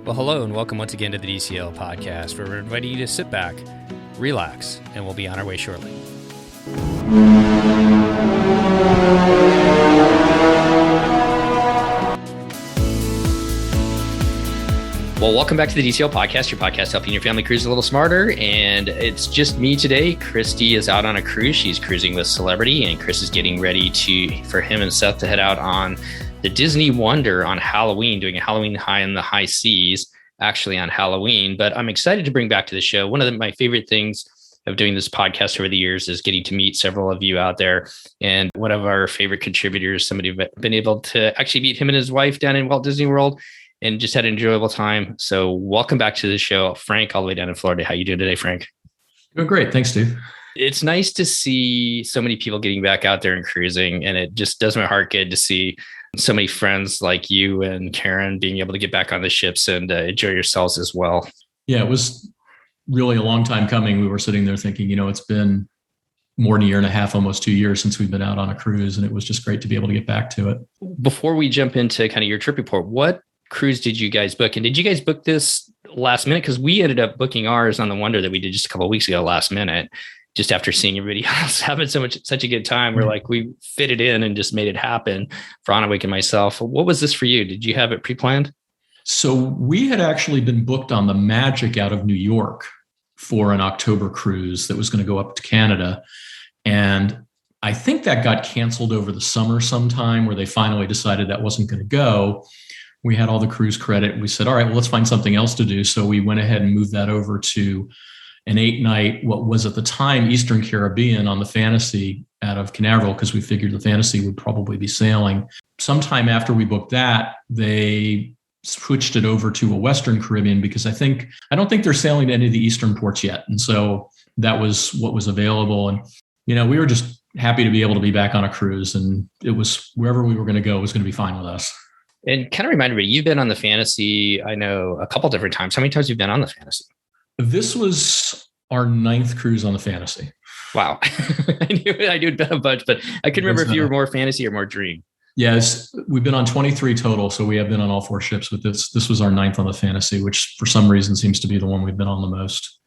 Well, hello and welcome once again to the DCL podcast, where we're inviting you to sit back, relax, and we'll be on our way shortly. Well, welcome back to the DCL podcast, your podcast helping your family cruise a little smarter. And it's just me today. Christy is out on a cruise. She's cruising with Celebrity, and Chris is getting ready for him and Seth to head out on the Disney Wonder on Halloween, doing a Halloween high in the high seas, actually on Halloween. But I'm excited to bring back to the show. One of my favorite things of doing this podcast over the years is getting to meet several of you out there. And one of our favorite contributors, somebody who's been able to actually meet him and his wife down in Walt Disney World and just had an enjoyable time. So welcome back to the show, Frank, all the way down in Florida. How you doing today, Frank? Doing great. Thanks, Steve. It's nice to see so many people getting back out there and cruising. And it just does my heart good to see so many friends like you and Karen being able to get back on the ships and enjoy yourselves as well. Yeah, it was really a long time coming. We were sitting there thinking, it's been more than a year and a half, almost 2 years since we've been out on a cruise. And it was just great to be able to get back to it. Before we jump into kind of your trip report, what cruise did you guys book? And did you guys book this last minute? Because we ended up booking ours on the Wonder that we did just a couple of weeks ago, last minute, just after seeing everybody else having such a good time. We're like, we fit it in and just made it happen for Anawik and myself. What was this for you? Did you have it pre-planned? So we had actually been booked on the Magic out of New York for an October cruise that was going to go up to Canada. And I think that got canceled over the summer sometime, where they finally decided that wasn't going to go. We had all the cruise credit. We said, all right, well, let's find something else to do. So we went ahead and moved that over to an 8-night, what was at the time Eastern Caribbean on the Fantasy out of Canaveral, because we figured the Fantasy would probably be sailing. Sometime after we booked that, they switched it over to a Western Caribbean, because I don't think they're sailing to any of the Eastern ports yet. And so that was what was available. And, we were just happy to be able to be back on a cruise, and it was wherever we were going to go was going to be fine with us. And kind of reminded me, you've been on the Fantasy, I know, a couple different times. How many times have you been on the Fantasy? This was our 9th cruise on the Fantasy. Wow. I knew it'd been a bunch, but I couldn't remember if you were more Fantasy or more Dream. Yes, we've been on 23 total, so we have been on all 4 ships, but this was our 9th on the Fantasy, which for some reason seems to be the one we've been on the most.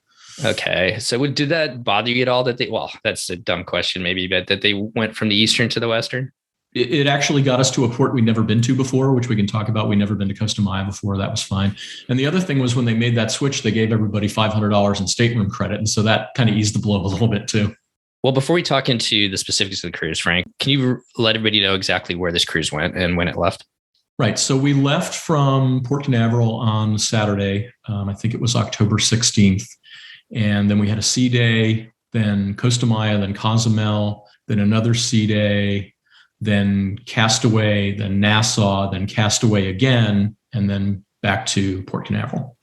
Okay. So did that bother you at all that's a dumb question maybe, but that they went from the Eastern to the Western? It actually got us to a port we'd never been to before, which we can talk about. We'd never been to Costa Maya before. That was fine. And the other thing was, when they made that switch, they gave everybody $500 in stateroom credit. And so that kind of eased the blow a little bit too. Well, before we talk into the specifics of the cruise, Frank, can you let everybody know exactly where this cruise went and when it left? Right. So we left from Port Canaveral on Saturday. I think it was October 16th. And then we had a sea day, then Costa Maya, then Cozumel, then another sea day, then Castaway, then Nassau, then Castaway again, and then back to Port Canaveral.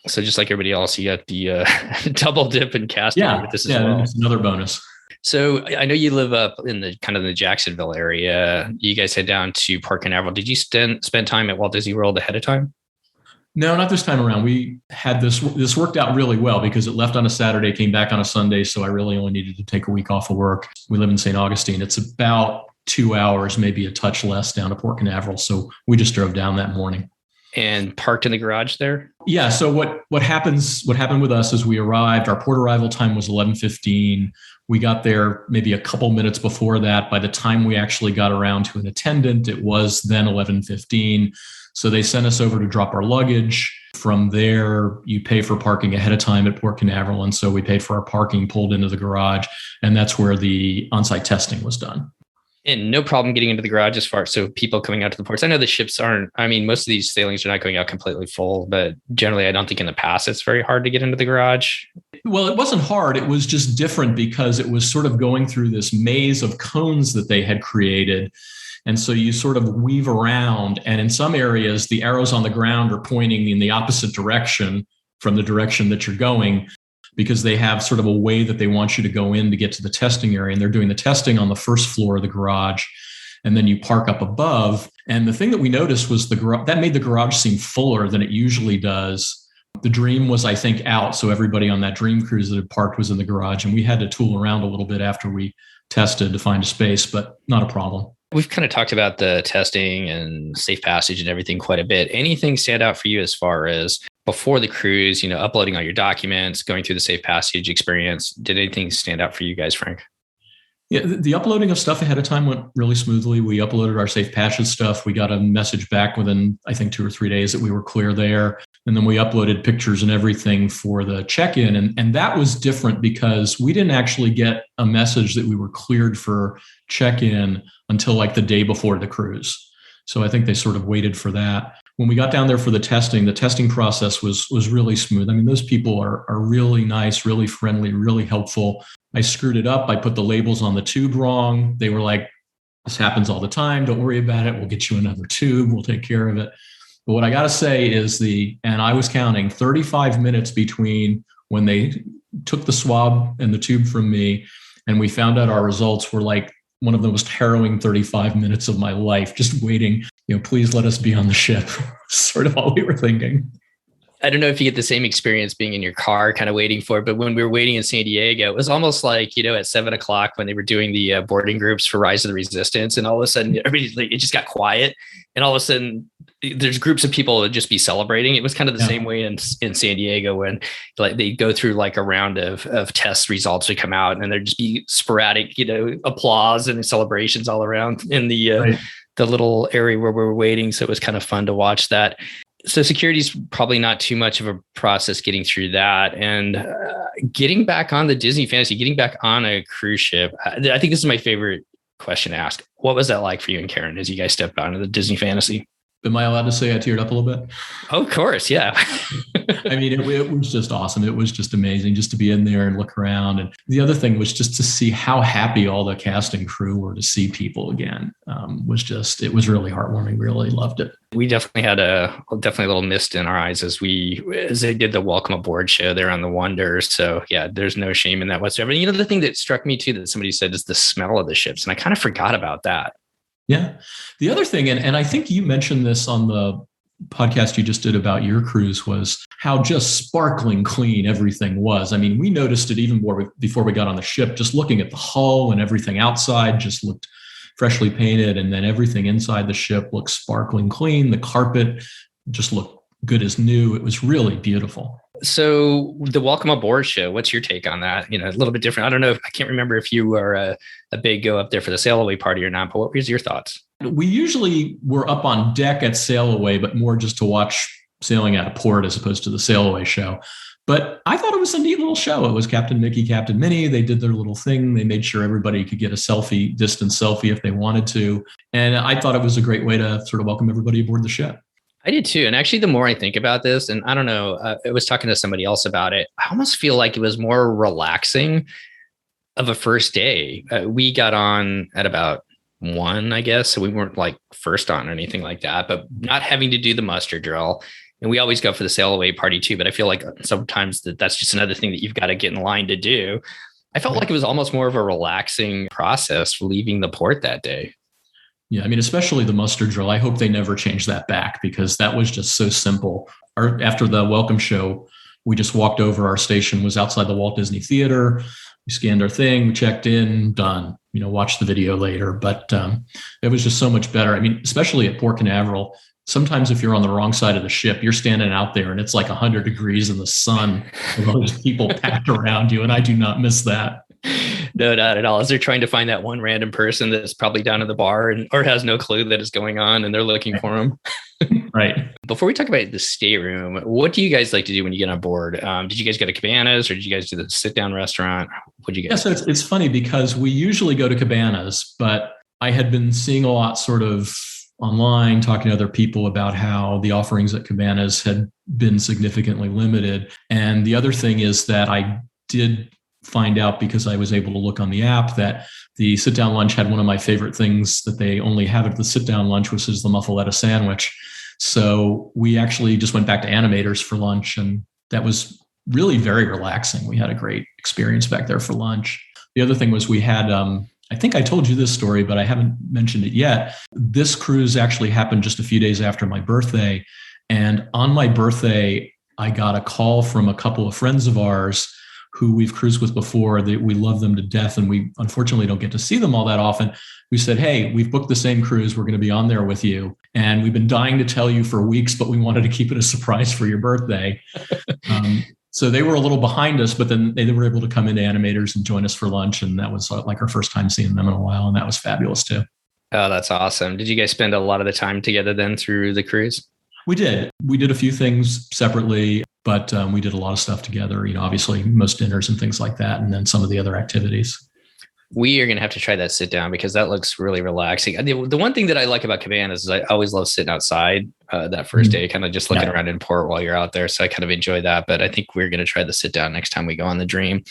So just like everybody else, you got the double dip and Castaway with this as well. Yeah, it's another bonus. So I know you live up in the kind of the Jacksonville area. You guys head down to Port Canaveral. Did you spend time at Walt Disney World ahead of time? No, not this time around. We had this worked out really well, because it left on a Saturday, came back on a Sunday. So I really only needed to take a week off of work. We live in St. Augustine. It's about 2 hours, maybe a touch less, down to Port Canaveral. So we just drove down that morning. And parked in the garage there? Yeah. So what happened with us is we arrived, our port arrival time was 11:15. We got there maybe a couple minutes before that. By the time we actually got around to an attendant, it was then 11:15. So they sent us over to drop our luggage. From there, you pay for parking ahead of time at Port Canaveral. And so we paid for our parking, pulled into the garage, and that's where the on-site testing was done. And no problem getting into the garage so people coming out to the ports. I know the ships most of these sailings are not going out completely full, but generally I don't think in the past it's very hard to get into the garage. Well, it wasn't hard. It was just different because it was sort of going through this maze of cones that they had created. And so you sort of weave around, and in some areas, the arrows on the ground are pointing in the opposite direction from the direction that you're going, because they have sort of a way that they want you to go in to get to the testing area. And they're doing the testing on the first floor of the garage. And then you park up above. And the thing that we noticed was that made the garage seem fuller than it usually does. The Dream was, I think, out. So everybody on that Dream cruise that had parked was in the garage. And we had to tool around a little bit after we tested to find a space, but not a problem. We've kind of talked about the testing and safe passage and everything quite a bit. Anything stand out for you as far as before the cruise, uploading all your documents, going through the safe passage experience? Did anything stand out for you guys, Frank? Yeah, the uploading of stuff ahead of time went really smoothly. We uploaded our safe passage stuff. We got a message back within, I think, 2 or 3 days that we were clear there. And then we uploaded pictures and everything for the check-in. And that was different because we didn't actually get a message that we were cleared for check-in until like the day before the cruise. So I think they sort of waited for that. When we got down there for the testing process was really smooth. I mean, those people are really nice, really friendly, really helpful. I screwed it up. I put the labels on the tube wrong. They were like, this happens all the time. Don't worry about it. We'll get you another tube. We'll take care of it. But what I got to say is and I was counting 35 minutes between when they took the swab and the tube from me and we found out our results were like one of the most harrowing 35 minutes of my life, just waiting, please let us be on the ship. Sort of all we were thinking. I don't know if you get the same experience being in your car, kind of waiting for it. But when we were waiting in San Diego, it was almost like, at 7:00 when they were doing the boarding groups for Rise of the Resistance. And all of a sudden, it just got quiet. And all of a sudden, there's groups of people that just be celebrating. It was kind of the same way in San Diego when like they go through like a round of test results to come out and there'd just be sporadic, applause and celebrations all around in the little area where we were waiting. So it was kind of fun to watch that. So security is probably not too much of a process getting through that. And getting back on the Disney Fantasy, getting back on a cruise ship. I think this is my favorite question to ask. What was that like for you and Karen as you guys stepped onto the Disney Fantasy? Am I allowed to say I teared up a little bit? Oh, of course. Yeah. I mean, it was just awesome. It was just amazing just to be in there and look around. And the other thing was just to see how happy all the cast and crew were to see people again. It was really heartwarming. Really loved it. We definitely had a little mist in our eyes as they did the welcome aboard show there on the Wonder. So yeah, there's no shame in that whatsoever. And the thing that struck me too, that somebody said is the smell of the ships. And I kind of forgot about that. Yeah. The other thing, and I think you mentioned this on the podcast you just did about your cruise, was how just sparkling clean everything was. I mean, we noticed it even more before we got on the ship, just looking at the hull and everything outside just looked freshly painted. And then everything inside the ship looked sparkling clean. The carpet just looked good as new. It was really beautiful. So the welcome aboard show, what's your take on that? A little bit different. I don't know. I can't remember if you were a big go up there for the sail away party or not, but what was your thoughts? We usually were up on deck at sail away, but more just to watch sailing out of port as opposed to the sail away show. But I thought it was a neat little show. It was Captain Mickey, Captain Minnie. They did their little thing. They made sure everybody could get a distance selfie if they wanted to. And I thought it was a great way to sort of welcome everybody aboard the ship. I did too. And actually, the more I think about this, and I don't know, I was talking to somebody else about it. I almost feel like it was more relaxing of a first day. We got on at about 1, I guess. So we weren't like first on or anything like that, but not having to do the muster drill. And we always go for the sail away party too. But I feel like sometimes that's just another thing that you've got to get in line to do. I felt like it was almost more of a relaxing process leaving the port that day. Yeah, I mean, especially the muster drill. I hope they never change that back because that was just so simple. After the welcome show, we just walked over. Our station was outside the Walt Disney Theater. We scanned our thing, we checked in, done. Watch the video later. But it was just so much better. I mean, especially at Port Canaveral, sometimes if you're on the wrong side of the ship, you're standing out there and it's like 100 degrees in the sun with all these people packed around you. And I do not miss that. No, not at all. As they're trying to find that one random person that's probably down in the bar or has no clue that is going on and they're looking for them. Right. Before we talk about the stateroom, what do you guys like to do when you get on board? Did you guys go to Cabanas or did you guys do the sit-down restaurant? What did you guys do? So it's funny because we usually go to Cabanas, but I had been seeing a lot sort of online, talking to other people about how the offerings at Cabanas had been significantly limited. And the other thing is that I did find out because I was able to look on the app that the sit-down lunch had one of my favorite things that they only have at the sit-down lunch, which is the muffaletta sandwich. So we actually just went back to Animators for lunch, and that was really very relaxing. We had a great experience back there for lunch. The other thing was we had, I think I told you this story, but I haven't mentioned it yet. This cruise actually happened just a few days after my birthday. And on my birthday, I got a call from a couple of friends of ours who we've cruised with before, that we love them to death, and we unfortunately don't get to see them all that often. We said, hey, we've booked the same cruise. We're going to be on there with you. And we've been dying to tell you for weeks, but we wanted to keep it a surprise for your birthday. So they were a little behind us, but then they were able to come into Animators and join us for lunch. And that was like our first time seeing them in a while. And that was fabulous too. Oh, that's awesome. Did you guys spend a lot of the time together then through the cruise? We did. We did a few things separately, but we did a lot of stuff together, obviously most dinners and things like that. And then some of the other activities. We are going to have to try that sit down because that looks really relaxing. The one thing that I like about Cabanas is I always love sitting outside that first day, kind of just looking around in port while you're out there. So I kind of enjoy that. But I think we're going to try the sit down next time we go on the Dream.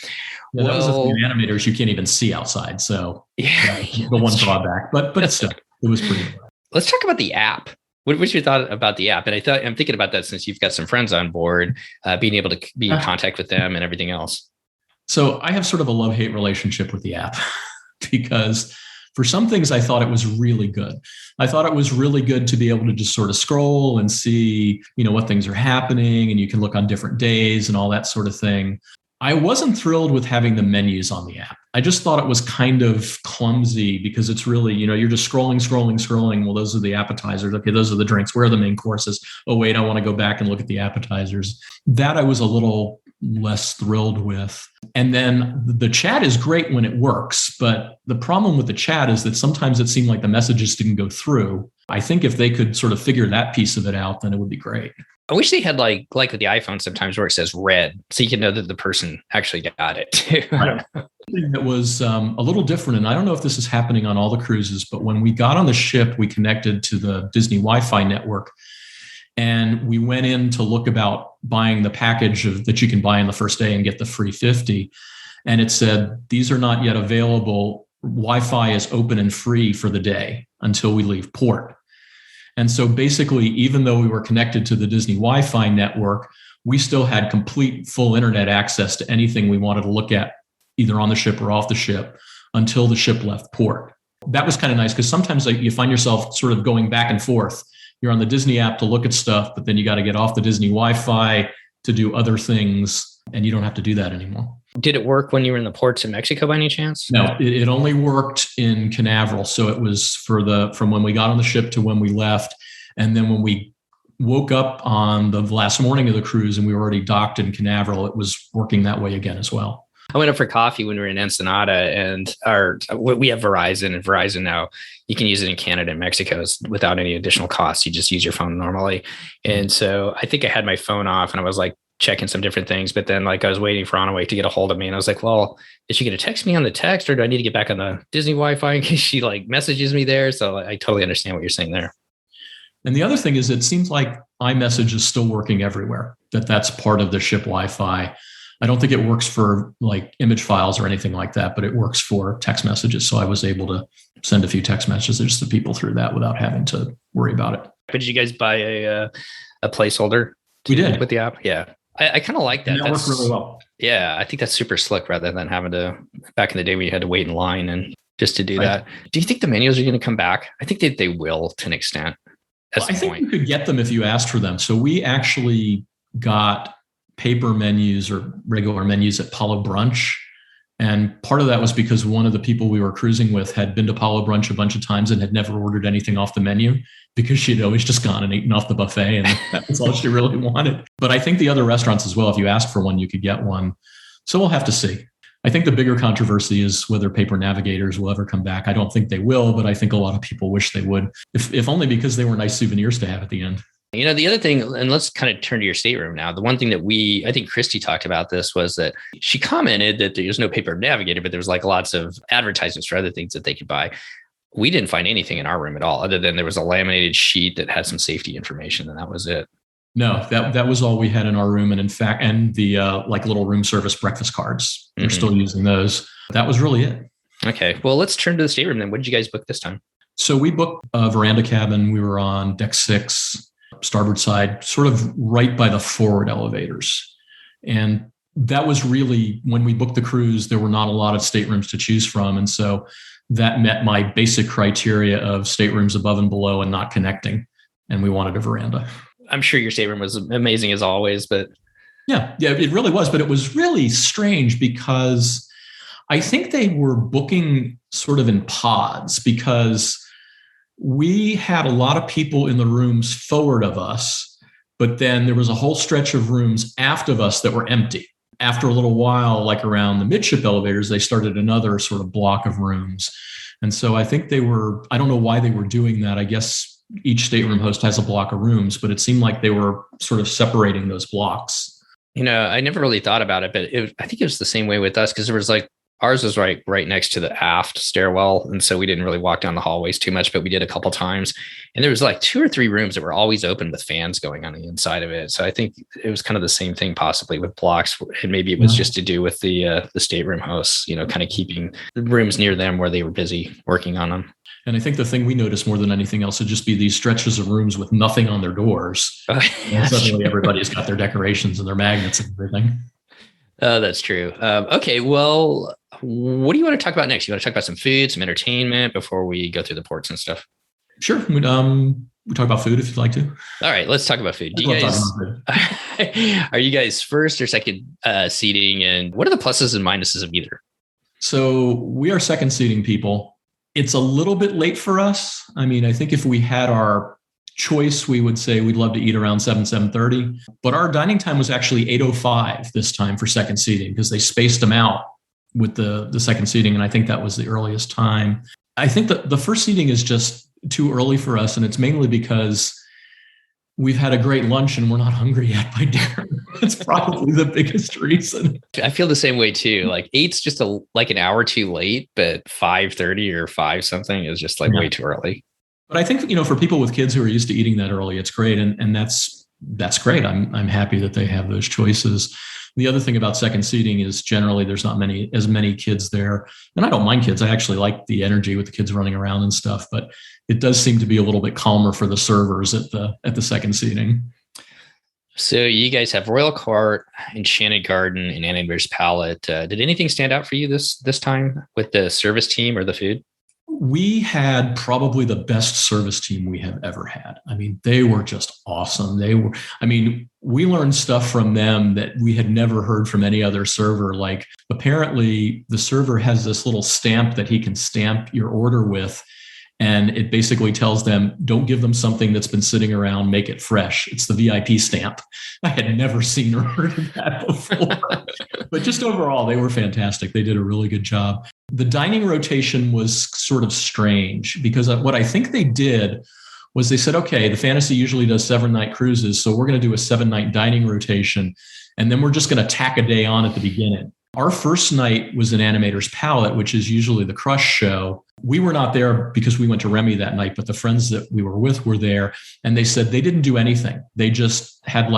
Yeah, that was a few Animators you can't even see outside. So the one drawback, but still, it was pretty good. Let's talk about the app. What's your thought about the app? And I'm thinking about that since you've got some friends on board, being able to be in contact with them and everything else. So I have sort of a love-hate relationship with the app because for some things, I thought it was really good. I thought it was really good to be able to just sort of scroll and see, what things are happening, and you can look on different days and all that sort of thing. I wasn't thrilled with having the menus on the app. I just thought it was kind of clumsy because it's really, you're just scrolling. Well, those are the appetizers. Okay, those are the drinks. Where are the main courses? Oh, wait, I want to go back and look at the appetizers. That I was a little less thrilled with. And then the chat is great when it works, but the problem with the chat is that sometimes it seemed like the messages didn't go through. I think if they could sort of figure that piece of it out, then it would be great. I wish they had like with the iPhone sometimes where it says red, so you can know that the person actually got it too. Right. It was a little different, and I don't know if this is happening on all the cruises, but when we got on the ship, we connected to the Disney Wi-Fi network, and we went in to look about buying the package that you can buy on the first day and get the free 50. And it said, these are not yet available. Wi-Fi is open and free for the day until we leave port. And so basically, even though we were connected to the Disney Wi-Fi network, we still had complete full internet access to anything we wanted to look at, either on the ship or off the ship, until the ship left port. That was kind of nice because sometimes you find yourself sort of going back and forth. You're on the Disney app to look at stuff, but then you got to get off the Disney Wi-Fi to do other things, and you don't have to do that anymore. Did it work when you were in the ports in Mexico by any chance? No, it only worked in Canaveral. So it was from when we got on the ship to when we left. And then when we woke up on the last morning of the cruise and we were already docked in Canaveral, it was working that way again as well. I went up for coffee when we were in Ensenada, and we have Verizon, and Verizon now you can use it in Canada and Mexico without any additional cost. You just use your phone normally. And so I think I had my phone off and I was like checking some different things, but then I was waiting for Anaway to get a hold of me. And I was like, well, is she going to text me on the text, or do I need to get back on the Disney Wi-Fi in case she messages me there? So I totally understand what you're saying there. And the other thing is, it seems like iMessage is still working everywhere, that's part of the ship Wi-Fi. I don't think it works for image files or anything like that, but it works for text messages. So I was able to send a few text messages to people through that without having to worry about it. But did you guys buy a placeholder? We did. With the app? Yeah. I kind of like that. That worked really well. Yeah. I think that's super slick rather than having to, back in the day when you had to wait in line and just to do that. Do you think the menus are going to come back? I think that they will to an extent. Well, I think you could get them if you asked for them. So we actually got paper menus or regular menus at Palo Brunch. And part of that was because one of the people we were cruising with had been to Palo Brunch a bunch of times and had never ordered anything off the menu because she'd always just gone and eaten off the buffet. And that was all she really wanted. But I think the other restaurants as well, if you asked for one, you could get one. So we'll have to see. I think the bigger controversy is whether paper navigators will ever come back. I don't think they will, but I think a lot of people wish they would, if only because they were nice souvenirs to have at the end. The other thing, and let's kind of turn to your stateroom now. The one thing that I think Christy talked about this was that she commented that there's no paper navigator, but there was lots of advertisements for other things that they could buy. We didn't find anything in our room at all, other than there was a laminated sheet that had some safety information, and that was it. No, that was all we had in our room. And in fact, and the little room service breakfast cards, we're still using those. That was really it. Okay. Well, let's turn to the stateroom then. What did you guys book this time? So we booked a veranda cabin. We were on deck 6, starboard side, sort of right by the forward elevators. And that was really, when we booked the cruise, there were not a lot of staterooms to choose from. And so that met my basic criteria of staterooms above and below and not connecting. And we wanted a veranda. I'm sure your stateroom was amazing as always, but Yeah, it really was. But it was really strange because I think they were booking sort of in pods because we had a lot of people in the rooms forward of us, but then there was a whole stretch of rooms aft of us that were empty. After a little while, like around the midship elevators, they started another sort of block of rooms. And so I think I don't know why they were doing that. I guess each stateroom host has a block of rooms, but it seemed like they were sort of separating those blocks. I never really thought about it, but I think it was the same way with us because there was ours was right next to the aft stairwell. And so we didn't really walk down the hallways too much, but we did a couple times. And there was 2 or 3 rooms that were always open with fans going on the inside of it. So I think it was kind of the same thing possibly with blocks. And maybe it was just to do with the stateroom hosts, kind of keeping the rooms near them where they were busy working on them. And I think the thing we noticed more than anything else would just be these stretches of rooms with nothing on their doors. And suddenly everybody's got their decorations and their magnets and everything. That's true. Okay, well, what do you want to talk about next? You want to talk about some food, some entertainment before we go through the ports and stuff? Sure. We talk about food if you'd like to. All right, let's talk about food. Are you guys first or second seating? And what are the pluses and minuses of either? So we are second seating people. It's a little bit late for us. I mean, I think if we had our choice, we would say we'd love to eat around 7:30. But our dining time was actually 8:05 this time for second seating because they spaced them out with the second seating. And I think that was the earliest time. I think that the first seating is just too early for us. And it's mainly because we've had a great lunch and we're not hungry yet by dinner. That's probably the biggest reason. I feel the same way too. 8's just an hour too late, but 5:30 or 5 something is just way too early. But I think, for people with kids who are used to eating that early, it's great. And that's great. I'm happy that they have those choices. The other thing about second seating is generally there's not as many kids there. And I don't mind kids. I actually like the energy with the kids running around and stuff, but it does seem to be a little bit calmer for the servers at the second seating. So you guys have Royal Court, Enchanted Garden, and Animator's Palette. Did anything stand out for you this time with the service team or the food? We had probably the best service team we have ever had. I mean, they were just awesome. We learned stuff from them that we had never heard from any other server. Like, apparently the server has this little stamp that he can stamp your order with. And it basically tells them, don't give them something that's been sitting around, make it fresh. It's the VIP stamp. I had never seen or heard of that before. But just overall, they were fantastic. They did a really good job. The dining rotation was sort of strange because what I think they did was they said, okay, the Fantasy usually does 7-night cruises, so we're going to do a 7-night dining rotation, and then we're just going to tack a day on at the beginning. Our first night was an Animator's Palette, which is usually the Crush show. We were not there because we went to Remy that night, but the friends that we were with were there, and they said they didn't do anything. They just had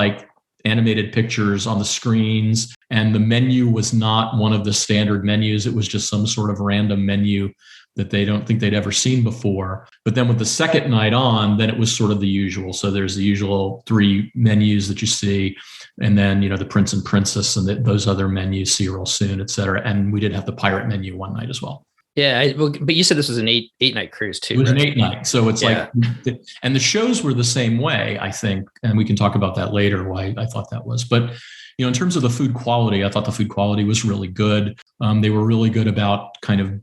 animated pictures on the screens, and the menu was not one of the standard menus. It was just some sort of random menu that they don't think they'd ever seen before. But then with the second night on, then it was sort of the usual. So there's the usual 3 menus that you see, and then, the Prince and Princess and those other menus, See You Real Soon, et cetera. And we did have the pirate menu one night as well. Yeah, but you said this was an 8-night cruise too. It was an 8-night. So it's and the shows were the same way, I think. And we can talk about that later, why I thought that was. But, in terms of the food quality, I thought the food quality was really good. They were really good about kind of,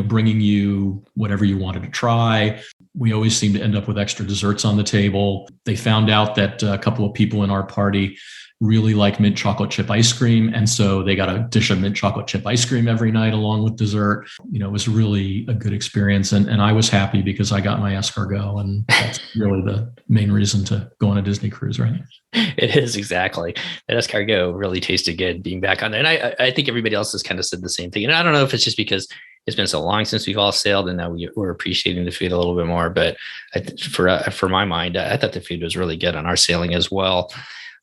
bringing you whatever you wanted to try. We always seem to end up with extra desserts on the table. They found out that a couple of people in our party really like mint chocolate chip ice cream. And so they got a dish of mint chocolate chip ice cream every night along with dessert. It was really a good experience. And I was happy because I got my escargot. And that's really the main reason to go on a Disney cruise, right? It is, exactly. That escargot really tasted good being back on there. And I think everybody else has kind of said the same thing. And I don't know if it's just because it's been so long since we've all sailed and now we're appreciating the food a little bit more. But for my mind, I thought the food was really good on our sailing as well.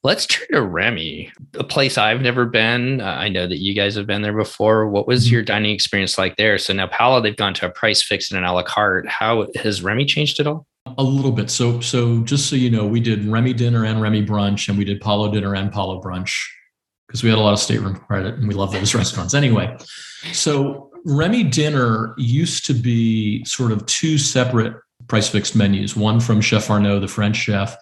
Let's turn to Remy, a place I've never been. I know that you guys have been there before. What was your dining experience like there? So now Palo, they've gone to a price fixed and an a la carte. How has Remy changed at all? A little bit. So just so you know, we did Remy dinner and Remy brunch, and we did Palo dinner and Palo brunch because we had a lot of stateroom credit and we love those restaurants. Anyway, so Remy dinner used to be sort of 2 separate price fixed menus, one from Chef Arnaud, the French chef,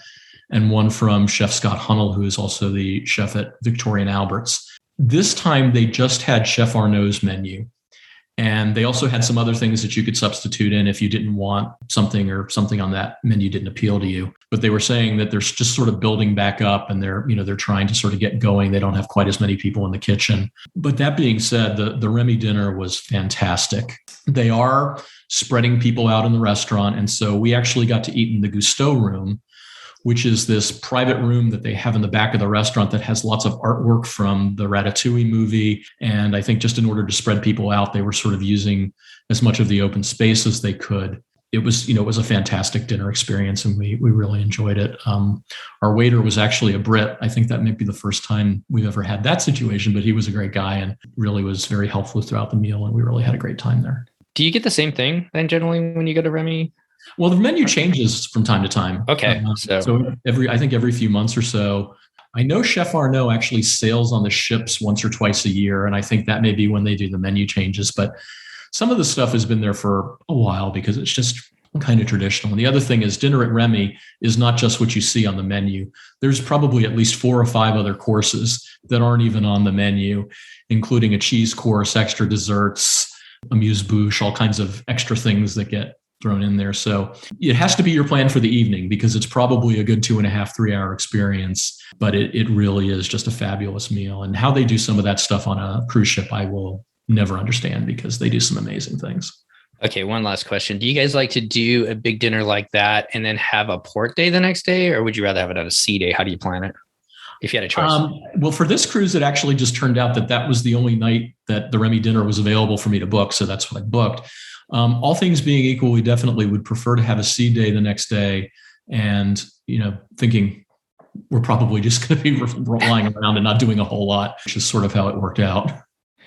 and one from Chef Scott Hunnell, who is also the chef at Victoria and Albert's. This time they just had Chef Arnaud's menu. And they also had some other things that you could substitute in if you didn't want something or something on that menu didn't appeal to you. But they were saying that they're just sort of building back up and they're trying to sort of get going. They don't have quite as many people in the kitchen. But that being said, the Remy dinner was fantastic. They are spreading people out in the restaurant. And so we actually got to eat in the Gusteau room, which is this private room that they have in the back of the restaurant that has lots of artwork from the Ratatouille movie. And I think just in order to spread people out, they were sort of using as much of the open space as they could. It was a fantastic dinner experience, and we really enjoyed it. Our waiter was actually a Brit. I think that might be the first time we've ever had that situation, but he was a great guy and really was very helpful throughout the meal, and we really had a great time there. Do you get the same thing then generally when you go to Remy? Well, the menu changes from time to time. Okay. So every few months or so. I know Chef Arnaud actually sails on the ships once or twice a year, and I think that may be when they do the menu changes. But some of the stuff has been there for a while because it's just kind of traditional. And the other thing is dinner at Remy is not just what you see on the menu. There's probably at least 4 or 5 other courses that aren't even on the menu, including a cheese course, extra desserts, amuse-bouche, all kinds of extra things that get thrown in there. So it has to be your plan for the evening because it's probably a good 2.5, 3 hour experience, but it really is just a fabulous meal. And how they do some of that stuff on a cruise ship, I will never understand because they do some amazing things. Okay. One last question. Do you guys like to do a big dinner like that and then have a port day the next day, or would you rather have it on a sea day? How do you plan it? If you had a choice. Well, for this cruise, it actually just turned out that was the only night that the Remy dinner was available for me to book. So that's what I booked. All things being equal, we definitely would prefer to have a sea day the next day, and thinking we're probably just going to be lying around and not doing a whole lot, which is sort of how it worked out.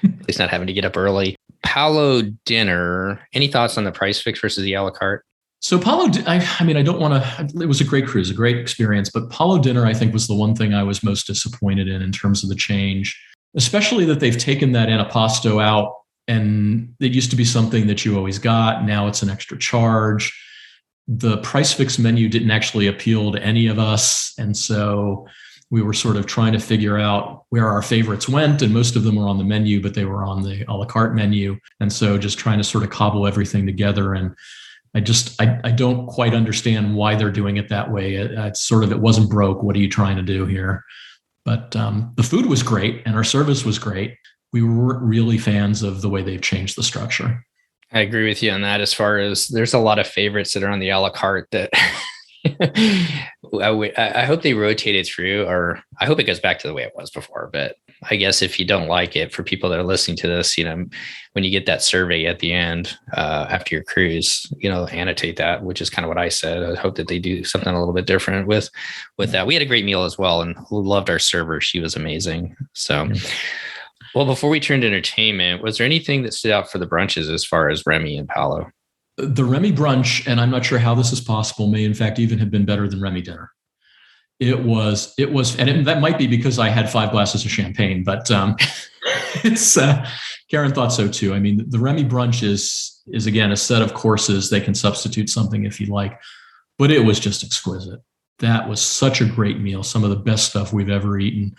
At least not having to get up early. Palo dinner. Any thoughts on the price fix versus the a la carte? So Palo, I don't want to. It was a great cruise, a great experience, but Palo dinner I think was the one thing I was most disappointed in terms of the change, especially that they've taken that antipasto out. And it used to be something that you always got. Now it's an extra charge. The price fix menu didn't actually appeal to any of us. And so we were sort of trying to figure out where our favorites went. And most of them were on the menu, but they were on the a la carte menu. And so just trying to sort of cobble everything together. And I don't quite understand why they're doing it that way. It's sort of, it wasn't broke. What are you trying to do here? But the food was great and our service was great. We were really fans of the way they've changed the structure. I agree with you on that. As far as there's a lot of favorites that are on the a la carte that I hope they rotate it through, or I hope it goes back to the way it was before. But I guess if you don't like it, for people that are listening to this, when you get that survey at the end after your cruise, annotate that, which is kind of what I said. I hope that they do something a little bit different with that. We had a great meal as well, and loved our server. She was amazing. So. Yeah. Well, before we turn to entertainment, was there anything that stood out for the brunches as far as Remy and Palo? The Remy brunch, and I'm not sure how this is possible, may in fact even have been better than Remy dinner. It was, and that might be because I had 5 glasses of champagne, but Karen thought so too. I mean, the Remy brunch is again a set of courses. They can substitute something if you like, but it was just exquisite. That was such a great meal. Some of the best stuff we've ever eaten.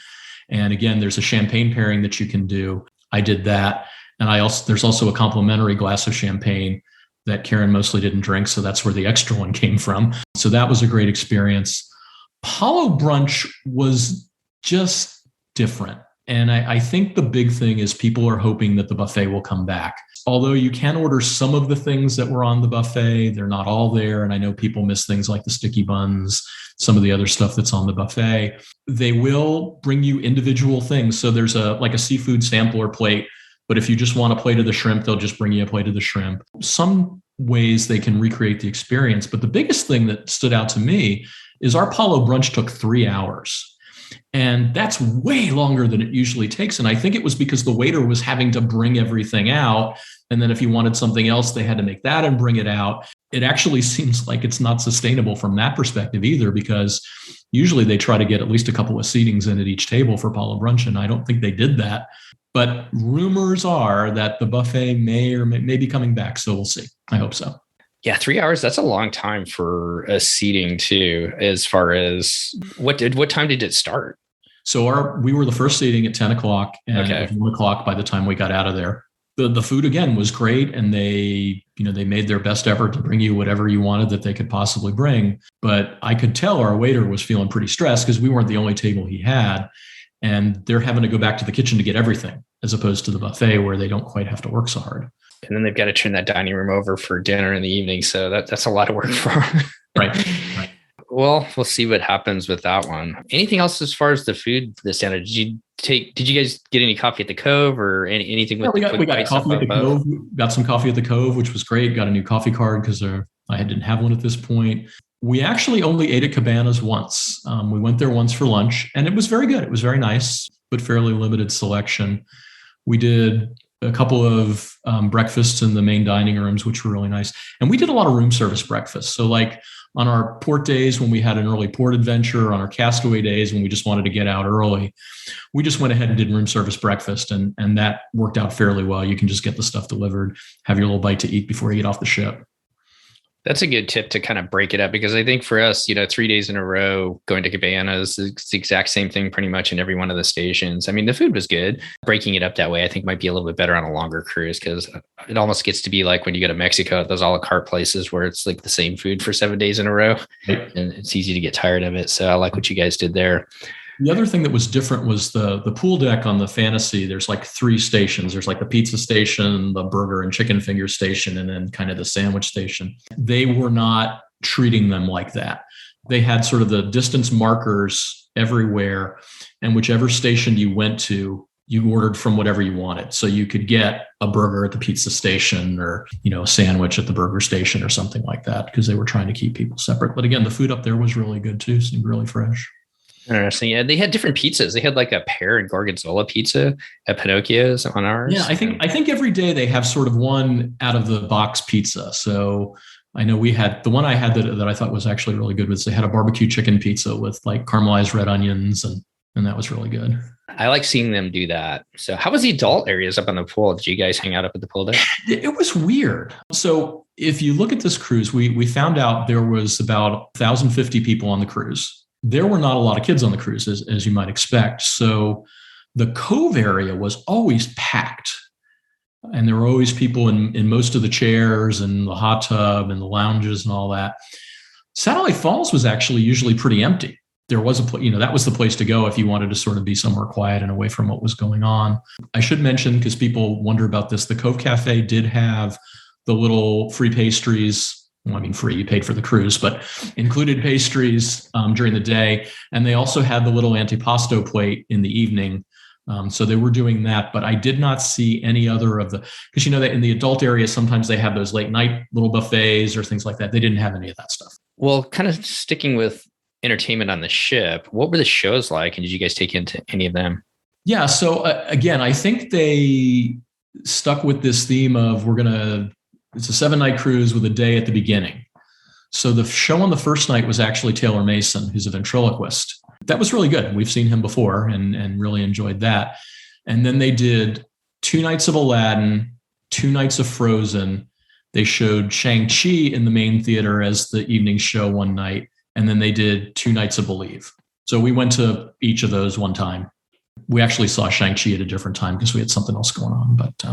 And again, there's a champagne pairing that you can do. I did that. And there's also a complimentary glass of champagne that Karen mostly didn't drink. So that's where the extra one came from. So that was a great experience. Palo brunch was just different. And I think the big thing is people are hoping that the buffet will come back. Although you can order some of the things that were on the buffet, they're not all there. And I know people miss things like the sticky buns, some of the other stuff that's on the buffet. They will bring you individual things. So there's a seafood sampler plate, but if you just want a plate of the shrimp, they'll just bring you a plate of the shrimp. Some ways they can recreate the experience. But the biggest thing that stood out to me is our Palo brunch took 3 hours. And that's way longer than it usually takes. And I think it was because the waiter was having to bring everything out. And then if you wanted something else, they had to make that and bring it out. It actually seems like it's not sustainable from that perspective either, because usually they try to get at least a couple of seatings in at each table for Palo brunch. And I don't think they did that. But rumors are that the buffet may be coming back. So we'll see. I hope so. Yeah, 3 hours, that's a long time for a seating too, as far as what time did it start? So we were the first seating at 10 o'clock, and it Okay. was 1 o'clock by the time we got out of there. The food again was great, and they made their best effort to bring you whatever you wanted that they could possibly bring. But I could tell our waiter was feeling pretty stressed because we weren't the only table he had, and they're having to go back to the kitchen to get everything, as opposed to the buffet where they don't quite have to work so hard. And then they've got to turn that dining room over for dinner in the evening, so that's a lot of work for them. Right. Right. Well, we'll see what happens with that one. Anything else as far as the food, the standard? Did you guys get any coffee at the Cove or anything with Yeah, we got coffee at the Cove. Got some coffee at the Cove, which was great. Got a new coffee card because I didn't have one at this point. We actually only ate at Cabanas once. We went there once for lunch, and it was very good. It was very nice, but fairly limited selection. We did a couple of breakfasts in the main dining rooms, which were really nice. And we did a lot of room service breakfasts. So like on our port days when we had an early port adventure, on our castaway days when we just wanted to get out early, we just went ahead and did room service breakfast. And that worked out fairly well. You can just get the stuff delivered, have your little bite to eat before you get off the ship. That's a good tip to kind of break it up, because I think for us, 3 days in a row going to Cabanas, it's the exact same thing pretty much in every one of the stations. I mean, the food was good. Breaking it up that way, I think might be a little bit better on a longer cruise, because it almost gets to be like when you go to Mexico, those a la carte places where it's like the same food for 7 days in a row, and it's easy to get tired of it. So I like what you guys did there. The other thing that was different was the pool deck on the Fantasy. There's like 3 stations. There's like the pizza station, the burger and chicken finger station, and then kind of the sandwich station. They were not treating them like that. They had sort of the distance markers everywhere, and whichever station you went to, you ordered from whatever you wanted. So you could get a burger at the pizza station, or, a sandwich at the burger station or something like that, because they were trying to keep people separate. But again, the food up there was really good too. Seemed really fresh. Interesting. Yeah, they had different pizzas. They had like a pear and gorgonzola pizza at Pinocchio's on ours. Yeah, I think every day they have sort of one out of the box pizza. So I know we had the one I had that I thought was actually really good was they had a barbecue chicken pizza with like caramelized red onions, and that was really good. I like seeing them do that. So how was the adult areas up on the pool? Did you guys hang out up at the pool deck? It was weird. So if you look at this cruise, we found out there was about 1,050 people on the cruise. There were not a lot of kids on the cruise, as you might expect. So the Cove area was always packed. And there were always people in most of the chairs and the hot tub and the lounges and all that. Satellite Falls was actually usually pretty empty. There was that was the place to go if you wanted to sort of be somewhere quiet and away from what was going on. I should mention, because people wonder about this, the Cove Cafe did have the little free pastries. Well, I mean, free, you paid for the cruise, but included pastries during the day. And they also had the little antipasto plate in the evening. So they were doing that, but I did not see any other of because that in the adult area, sometimes they have those late night little buffets or things like that. They didn't have any of that stuff. Well, kind of sticking with entertainment on the ship, what were the shows like? And did you guys take into any of them? Yeah. So again, I think they stuck with this theme of it's a 7-night cruise with a day at the beginning. So the show on the first night was actually Taylor Mason, who's a ventriloquist. That was really good. We've seen him before and really enjoyed that. And then they did 2 nights of Aladdin, 2 nights of Frozen. They showed Shang-Chi in the main theater as the evening show one night. And then they did 2 nights of Believe. So we went to each of those one time. We actually saw Shang-Chi at a different time because we had something else going on. But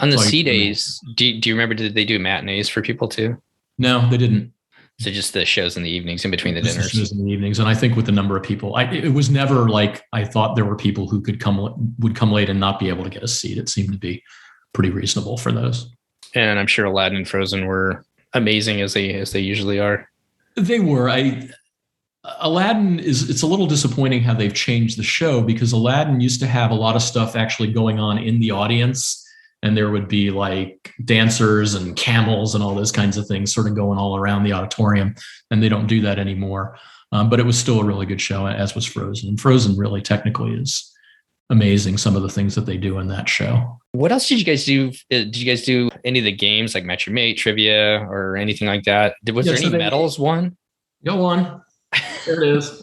on the sea days, do you remember, did they do matinees for people too? No, they didn't. So just the shows in the evenings in between the dinners. Shows in the evenings, and I think with the number of people, it was never like I thought there were people who would come late and not be able to get a seat. It seemed to be pretty reasonable for those. And I'm sure Aladdin and Frozen were amazing as they usually are. They were. Aladdin it's a little disappointing how they've changed the show, because Aladdin used to have a lot of stuff actually going on in the audience. And there would be like dancers and camels and all those kinds of things sort of going all around the auditorium. And they don't do that anymore. But it was still a really good show, as was Frozen. And Frozen really technically is amazing, some of the things that they do in that show. What else did you guys do? Did you guys do any of the games like Match Your Mate, trivia, or anything like that? Was there any medals won? Go on. There it is.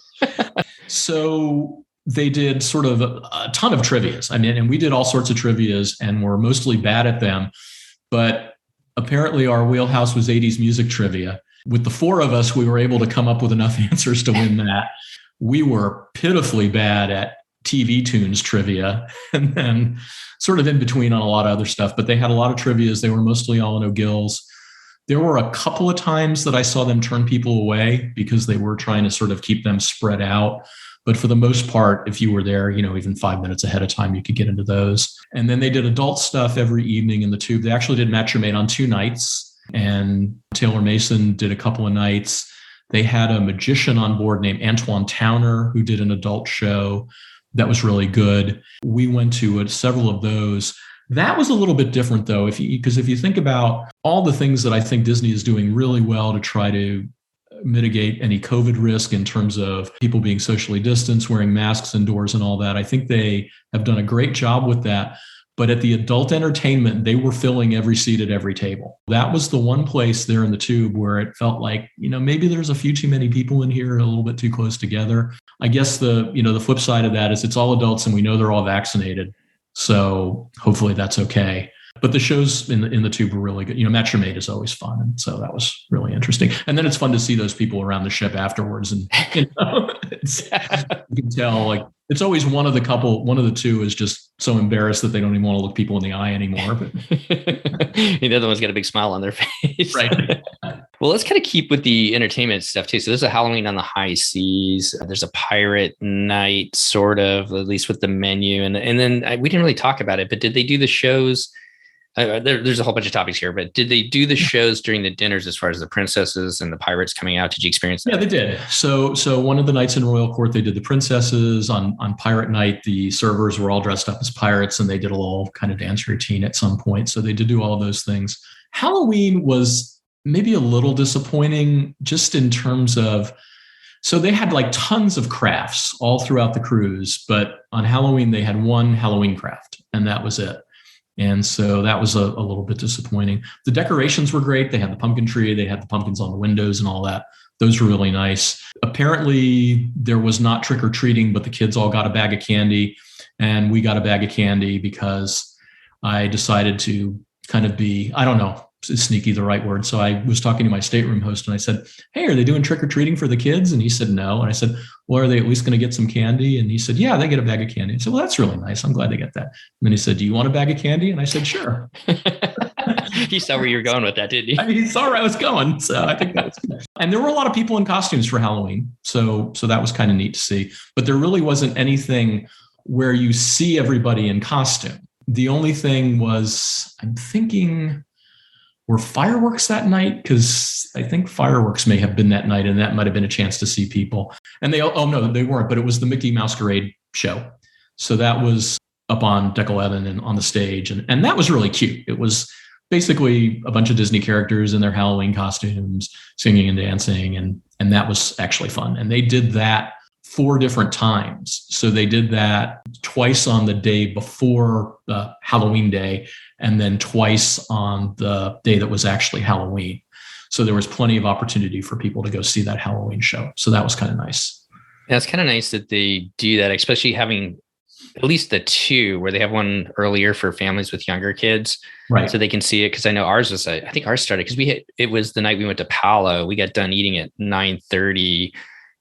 So they did sort of a ton of trivias. I mean, and we did all sorts of trivias and were mostly bad at them. But apparently our wheelhouse was 80s music trivia. With the four of us, we were able to come up with enough answers to win that. We were pitifully bad at TV tunes trivia, and then sort of in between on a lot of other stuff. But they had a lot of trivias. They were mostly Allen O'Gills. There were a couple of times that I saw them turn people away because they were trying to sort of keep them spread out. But for the most part, if you were there, even 5 minutes ahead of time, you could get into those. And then they did adult stuff every evening in the Tube. They actually did Match Your Mate on 2 nights, and Taylor Mason did a couple of nights. They had a magician on board named Antoine Towner who did an adult show that was really good. We went to several of those. That was a little bit different, though, because if you think about all the things that I think Disney is doing really well to try to mitigate any COVID risk in terms of people being socially distanced, wearing masks indoors and all that, I think they have done a great job with that. But at the adult entertainment, they were filling every seat at every table. That was the one place there in the Tube where it felt like, maybe there's a few too many people in here, a little bit too close together. I guess the flip side of that is it's all adults and we know they're all vaccinated. So hopefully that's okay. But the shows in the Tube were really good. Match Your Mate is always fun. And so that was really interesting. And then it's fun to see those people around the ship afterwards. And you can tell, like, it's always one of the two is just so embarrassed that they don't even want to look people in the eye anymore. But the other one's got a big smile on their face. Right. Well, let's kind of keep with the entertainment stuff too. So there's a Halloween on the High Seas. There's a pirate night, sort of, at least with the menu. And then we didn't really talk about it, but did they do the shows? There's a whole bunch of topics here, but did they do the shows during the dinners as far as the princesses and the pirates coming out? Did you experience that? Yeah, they did. So one of the nights in Royal Court, they did the princesses. On Pirate Night, the servers were all dressed up as pirates, and they did a little kind of dance routine at some point. So they did do all of those things. Halloween was maybe a little disappointing just in terms of, so they had like tons of crafts all throughout the cruise, but on Halloween, they had one Halloween craft, and that was it. And so that was a little bit disappointing. The decorations were great. They had the pumpkin tree. They had the pumpkins on the windows and all that. Those were really nice. Apparently, there was not trick-or-treating, but the kids all got a bag of candy. And we got a bag of candy because I decided to kind of be, I don't know, is sneaky the right word? So I was talking to my stateroom host and I said, hey, are they doing trick-or-treating for the kids? And he said, no. And I said, well, are they at least going to get some candy? And he said, yeah, they get a bag of candy. I said, well, that's really nice. I'm glad they get that. And then he said, do you want a bag of candy? And I said, sure. He saw where you were going with that, didn't he? He saw where I was going. So I think that was good. And there were a lot of people in costumes for Halloween. So that was kind of neat to see. But there really wasn't anything where you see everybody in costume. The only thing was, I'm thinking, were fireworks that night? Because I think fireworks may have been that night, and that might have been a chance to see people. And no, they weren't, but it was the Mickey Masquerade show. So that was up on Deck 11 and on the stage. And that was really cute. It was basically a bunch of Disney characters in their Halloween costumes, singing and dancing. And that was actually fun. And they did that 4 different times. So they did that twice on the day before the Halloween day, and then twice on the day that was actually Halloween. So there was plenty of opportunity for people to go see that Halloween show. So that was kind of nice. Yeah, it's kind of nice that they do that, especially having at least the 2 where they have one earlier for families with younger kids. Right. So they can see it. Cause I know ours was, I think ours started because it was the night we went to Palo. We got done eating at 9:30.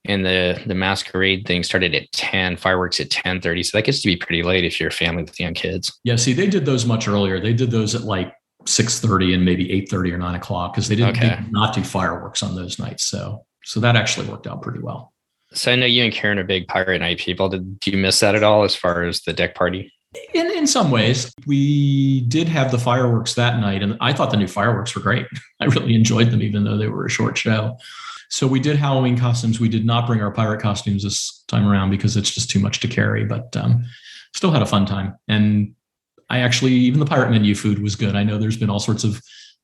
And the masquerade thing started at 10, fireworks at 10:30. So that gets to be pretty late if you're a family with young kids. Yeah, see, they did those much earlier. They did those at like 6:30 and maybe 8:30 or 9 o'clock because they did not do fireworks on those nights. So that actually worked out pretty well. So I know you and Karen are big Pirate Night people. Do you miss that at all as far as the deck party? In some ways, we did have the fireworks that night, and I thought the new fireworks were great. I really enjoyed them, even though they were a short show. So we did Halloween costumes. We did not bring our pirate costumes this time around because it's just too much to carry, but still had a fun time. And even the pirate menu food was good. I know there's been all sorts of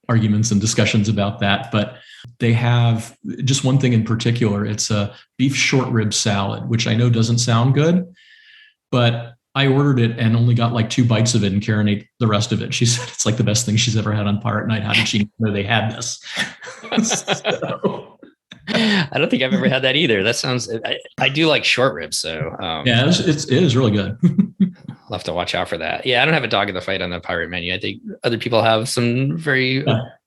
arguments and discussions about that, but they have just one thing in particular. It's a beef short rib salad, which I know doesn't sound good, but I ordered it and only got like 2 bites of it, and Karen ate the rest of it. She said it's like the best thing she's ever had on Pirate Night. How did she know they had this? I don't think I've ever had that either. That sounds, I do like short ribs. So yeah, it is really good. I'll have to watch out for that. Yeah. I don't have a dog in the fight on the pirate menu. I think other people have some very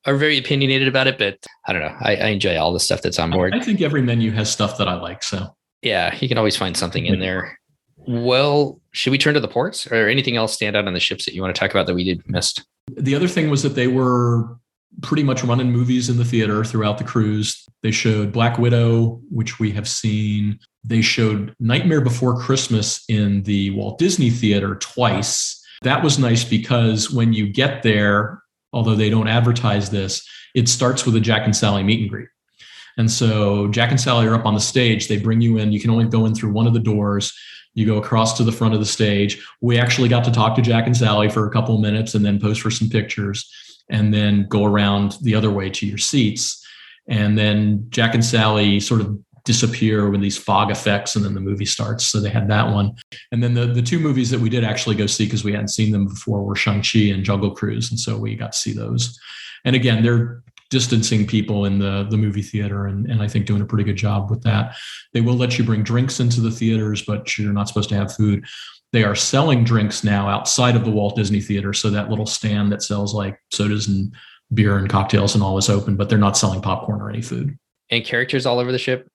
are very opinionated about it, but I don't know. I enjoy all the stuff that's on board. I think every menu has stuff that I like. So yeah, you can always find something in there. Well, should we turn to the ports or anything else stand out on the ships that you want to talk about that we did missed? The other thing was that they were pretty much running movies in the theater throughout the cruise. They showed Black Widow, which we have seen. They showed Nightmare Before Christmas in the Walt Disney Theater twice. That was nice because when you get there, although they don't advertise this, it starts with a Jack and Sally meet and greet. And so Jack and Sally are up on the stage. They bring you in. You can only go in through one of the doors. You go across to the front of the stage. We actually got to talk to Jack and Sally for a couple of minutes and then pose for some pictures and then go around the other way to your seats. And then Jack and Sally sort of disappear with these fog effects and then the movie starts. So they had that one. And then the two movies that we did actually go see because we hadn't seen them before were Shang-Chi and Jungle Cruise. And so we got to see those. And again, they're distancing people in the movie theater and I think doing a pretty good job with that. They will let you bring drinks into the theaters, but you're not supposed to have food. They are selling drinks now outside of the Walt Disney Theater. So that little stand that sells like sodas and beer and cocktails and all is open, but they're not selling popcorn or any food. And characters all over the ship?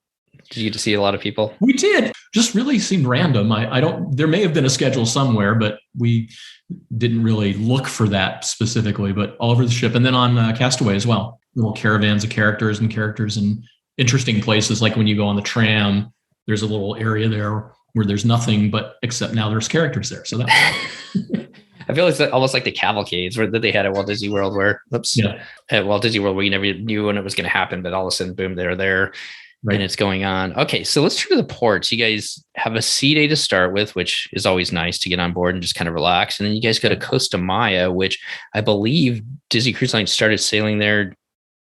Did you get to see a lot of people? We did. Just really seemed random. There may have been a schedule somewhere, but we didn't really look for that specifically, but all over the ship. And then on Castaway as well, little caravans of characters in interesting places. Like when you go on the tram, there's a little area there where there's nothing, but except now there's characters there. So that I feel it's almost like the cavalcades that they had at Walt Disney World at Walt Disney World where you never knew when it was going to happen, but all of a sudden, boom, they're there. Right. And it's going on. Okay, so let's turn to the ports. You guys have a sea day to start with, which is always nice to get on board and just kind of relax. And then you guys go to Costa Maya, which I believe Disney Cruise Line started sailing there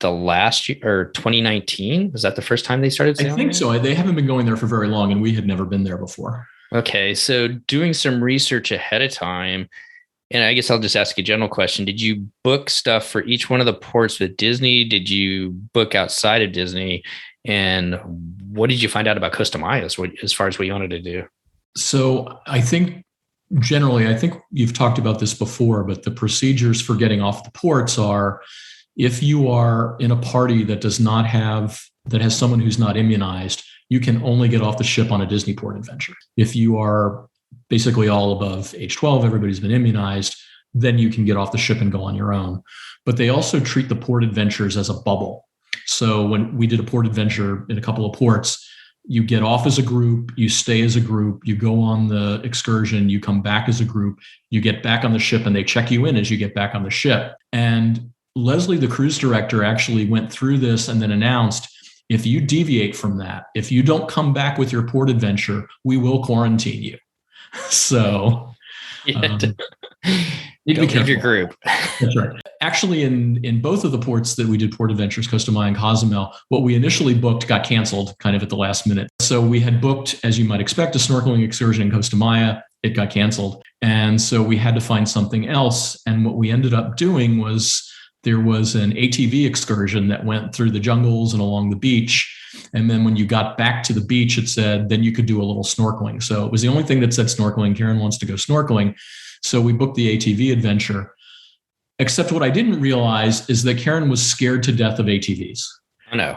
the last year or 2019. Was that the first time they started sailing? I think so. They haven't been going there for very long, and we had never been there before. Okay, so doing some research ahead of time, and I guess I'll just ask a general question. Did you book stuff for each one of the ports with Disney? Did you book outside of Disney? And what did you find out about Costa Maya as far as what you wanted to do? So I think generally, you've talked about this before, but the procedures for getting off the ports are if you are in a party that has someone who's not immunized, you can only get off the ship on a Disney port adventure. If you are basically all above age 12, everybody's been immunized, then you can get off the ship and go on your own. But they also treat the port adventures as a bubble. So when we did a port adventure in a couple of ports, you get off as a group, you stay as a group, you go on the excursion, you come back as a group, you get back on the ship and they check you in as you get back on the ship. And Leslie, the cruise director, actually went through this and then announced, if you deviate from that, if you don't come back with your port adventure, we will quarantine you. So don't leave your group. That's right. Actually, in both of the ports that we did port adventures, Costa Maya and Cozumel, what we initially booked got canceled kind of at the last minute. So we had booked, as you might expect, a snorkeling excursion in Costa Maya. It got canceled. And so we had to find something else. And what we ended up doing was there was an ATV excursion that went through the jungles and along the beach. And then when you got back to the beach, it said, then you could do a little snorkeling. So it was the only thing that said snorkeling. Karen wants to go snorkeling. So we booked the ATV adventure. Except what I didn't realize is that Karen was scared to death of ATVs. Oh, no.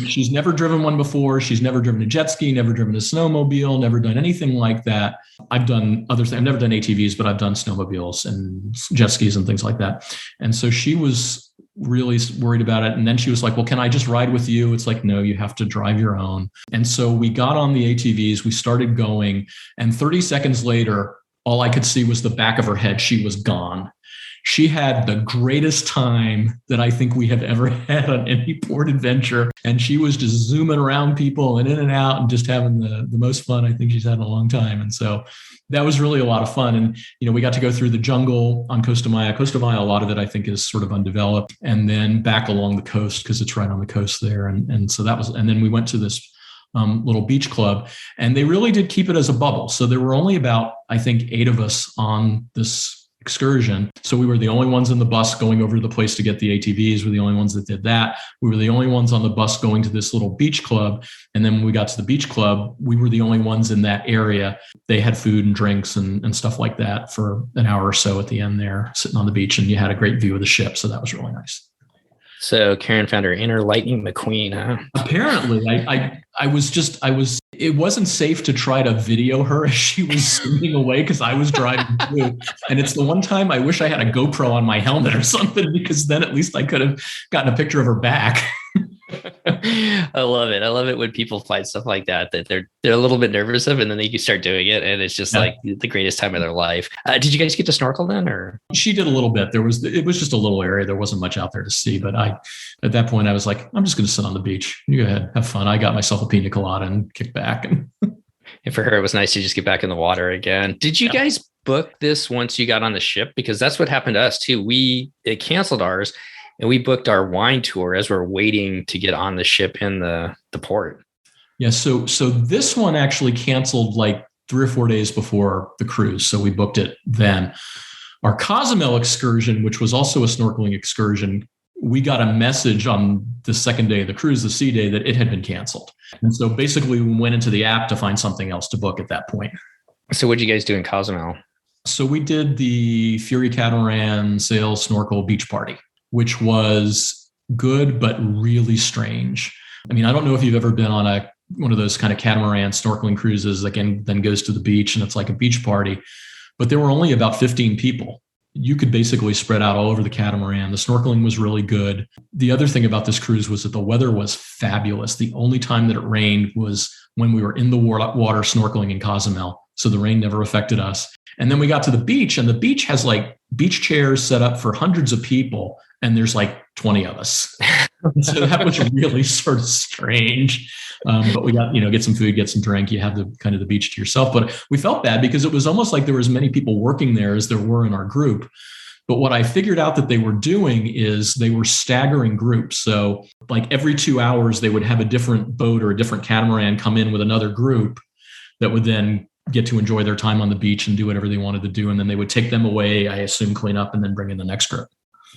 She's never driven one before. She's never driven a jet ski, never driven a snowmobile, never done anything like that. I've done other things. I've never done ATVs, but I've done snowmobiles and jet skis and things like that. And so she was really worried about it. And then she was like, well, can I just ride with you? It's like, no, you have to drive your own. And so we got on the ATVs, we started going, and 30 seconds later, all I could see was the back of her head. She was gone. She had the greatest time that I think we have ever had on any port adventure. And she was just zooming around people and in and out and just having the most fun I think she's had in a long time. And so that was really a lot of fun. And, we got to go through the jungle on Costa Maya. Costa Maya, a lot of it I think is sort of undeveloped, and then back along the coast because it's right on the coast there. And so that was, and then we went to this little beach club, and they really did keep it as a bubble. So there were only about, I think, 8 of us on this excursion. So we were the only ones in the bus going over to the place to get the ATVs. We're the only ones that did that. We were the only ones on the bus going to this little beach club. And then when we got to the beach club, we were the only ones in that area. They had food and drinks and stuff like that for an hour or so at the end there, sitting on the beach, and you had a great view of the ship. So that was really nice. So Karen found her inner Lightning McQueen, huh? Apparently, it wasn't safe to try to video her as she was swimming away because I was driving through. And it's the one time I wish I had a GoPro on my helmet or something, because then at least I could have gotten a picture of her back. I love it. I love it when people find stuff like that they're a little bit nervous of, and then they can start doing it, and it's just like the greatest time of their life. Did you guys get to snorkel then, or? She did a little bit. It was just a little area. There wasn't much out there to see, but at that point I was like, I'm just going to sit on the beach. You go ahead, have fun. I got myself a pina colada and kicked back. And for her, it was nice to just get back in the water again. Did you guys book this once you got on the ship? Because that's what happened to us too. It canceled ours. And we booked our wine tour as we're waiting to get on the ship in the port. Yeah. So this one actually canceled like 3 or 4 days before the cruise. So we booked it then. Our Cozumel excursion, which was also a snorkeling excursion, we got a message on the second day of the cruise, the sea day, that it had been canceled. And so basically we went into the app to find something else to book at that point. So what did you guys do in Cozumel? So we did the Fury Catamaran Sail Snorkel Beach Party, which was good, but really strange. I mean, I don't know if you've ever been on one of those kind of catamaran snorkeling cruises that then goes to the beach and it's like a beach party, but there were only about 15 people. You could basically spread out all over the catamaran. The snorkeling was really good. The other thing about this cruise was that the weather was fabulous. The only time that it rained was when we were in the water snorkeling in Cozumel. So the rain never affected us. And then we got to the beach, and the beach has like beach chairs set up for hundreds of people. And there's like 20 of us. So that was really sort of strange. But we got, get some food, get some drink. You have the kind of the beach to yourself. But we felt bad because it was almost like there were as many people working there as there were in our group. But what I figured out that they were doing is they were staggering groups. So like every 2 hours, they would have a different boat or a different catamaran come in with another group that would then get to enjoy their time on the beach and do whatever they wanted to do. And then they would take them away, I assume, clean up, and then bring in the next group.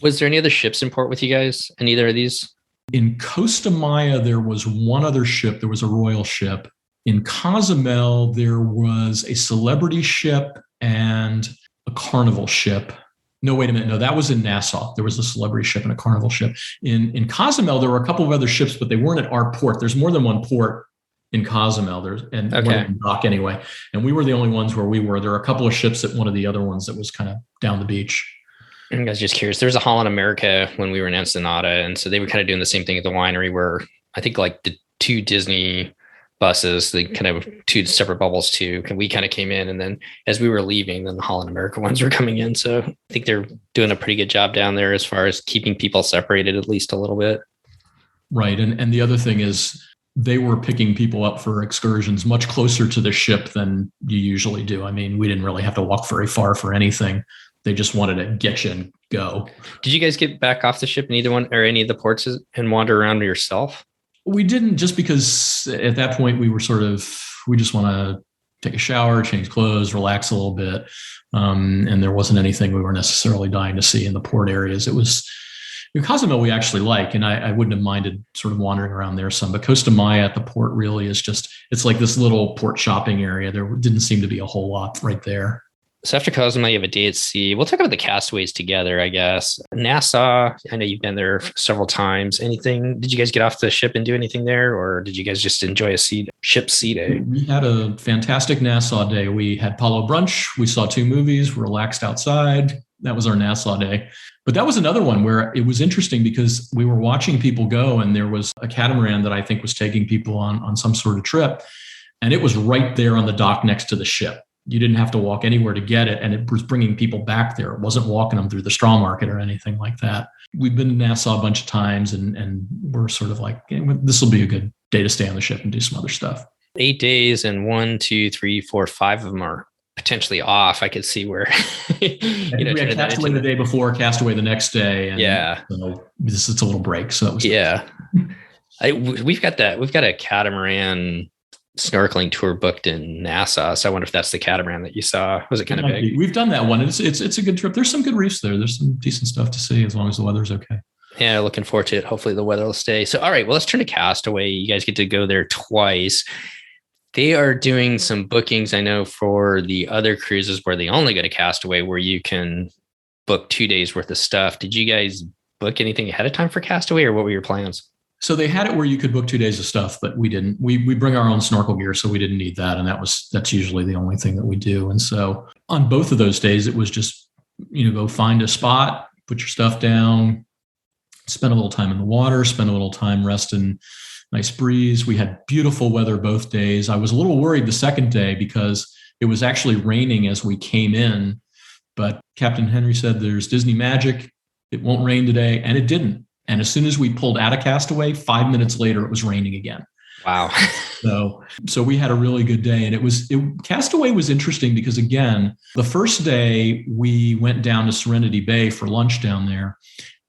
Was there any other ships in port with you guys in either of these? In Costa Maya, there was one other ship. There was a royal ship. In Cozumel, there was a celebrity ship and a carnival ship. No, wait a minute. No, that was in Nassau. There was a celebrity ship and a carnival ship. In Cozumel, there were a couple of other ships, but they weren't at our port. There's more than one port in Cozumel. One dock anyway. And we were the only ones where we were. There were a couple of ships at one of the other ones that was kind of down the beach. I was just curious. There was a Holland America when we were in Ensenada. And so they were kind of doing the same thing at the winery, where I think like the 2 Disney buses, the kind of 2 separate bubbles too. And we kind of came in, and then as we were leaving, then the Holland America ones were coming in. So I think they're doing a pretty good job down there as far as keeping people separated at least a little bit. Right. And the other thing is they were picking people up for excursions much closer to the ship than you usually do. I mean, we didn't really have to walk very far for anything. They just wanted to get you and go. Did you guys get back off the ship in either one or any of the ports and wander around yourself? We didn't, just because at that point we just want to take a shower, change clothes, relax a little bit. And there wasn't anything we were necessarily dying to see in the port areas. It was Cozumel we actually like, and I wouldn't have minded sort of wandering around there some, but Costa Maya at the port really is it's like this little port shopping area. There didn't seem to be a whole lot right there. So after Cozumel, you have a day at sea. We'll talk about the castaways together, I guess. Nassau, I know you've been there several times. Did you guys get off the ship and do anything there, or did you guys just enjoy a ship sea day? We had a fantastic Nassau day. We had Palo brunch. We saw 2 movies, relaxed outside. That was our Nassau day. But that was another one where it was interesting because we were watching people go, and there was a catamaran that I think was taking people on some sort of trip. And it was right there on the dock next to the ship. You didn't have to walk anywhere to get it. And it was bringing people back there. It wasn't walking them through the straw market or anything like that. We've been to Nassau a bunch of times, and we're sort of like, this will be a good day to stay on the ship and do some other stuff. 8 days, and 1, 2, 3, 4, 5 of them are potentially off. I could see where we had Castaway the day before, Castaway the next day. And so it's a little break. So it was we've got a catamaran snorkeling tour booked in Nassau. So I wonder if that's the catamaran that you saw. Was it kind of big? We've done that one. It's a good trip. There's some good reefs there. There's some decent stuff to see as long as the weather's okay. Yeah, looking forward to it. Hopefully the weather will stay. So, all right, well, let's turn to Castaway. You guys get to go there twice. They are doing some bookings, I know, for the other cruises where they only go to Castaway, where you can book 2 days worth of stuff. Did you guys book anything ahead of time for Castaway, or what were your plans? So they had it where you could book 2 days of stuff, but we didn't. We bring our own snorkel gear, so we didn't need that, and that's usually the only thing that we do. And so on both of those days, it was just go find a spot, put your stuff down, spend a little time in the water, spend a little time resting, nice breeze. We had beautiful weather both days. I was a little worried the second day because it was actually raining as we came in, but Captain Henry said there's Disney magic. It won't rain today, and it didn't. And as soon as we pulled out of Castaway, 5 minutes later, it was raining again. Wow. So we had a really good day. And Castaway was interesting because, again, the first day we went down to Serenity Bay for lunch down there,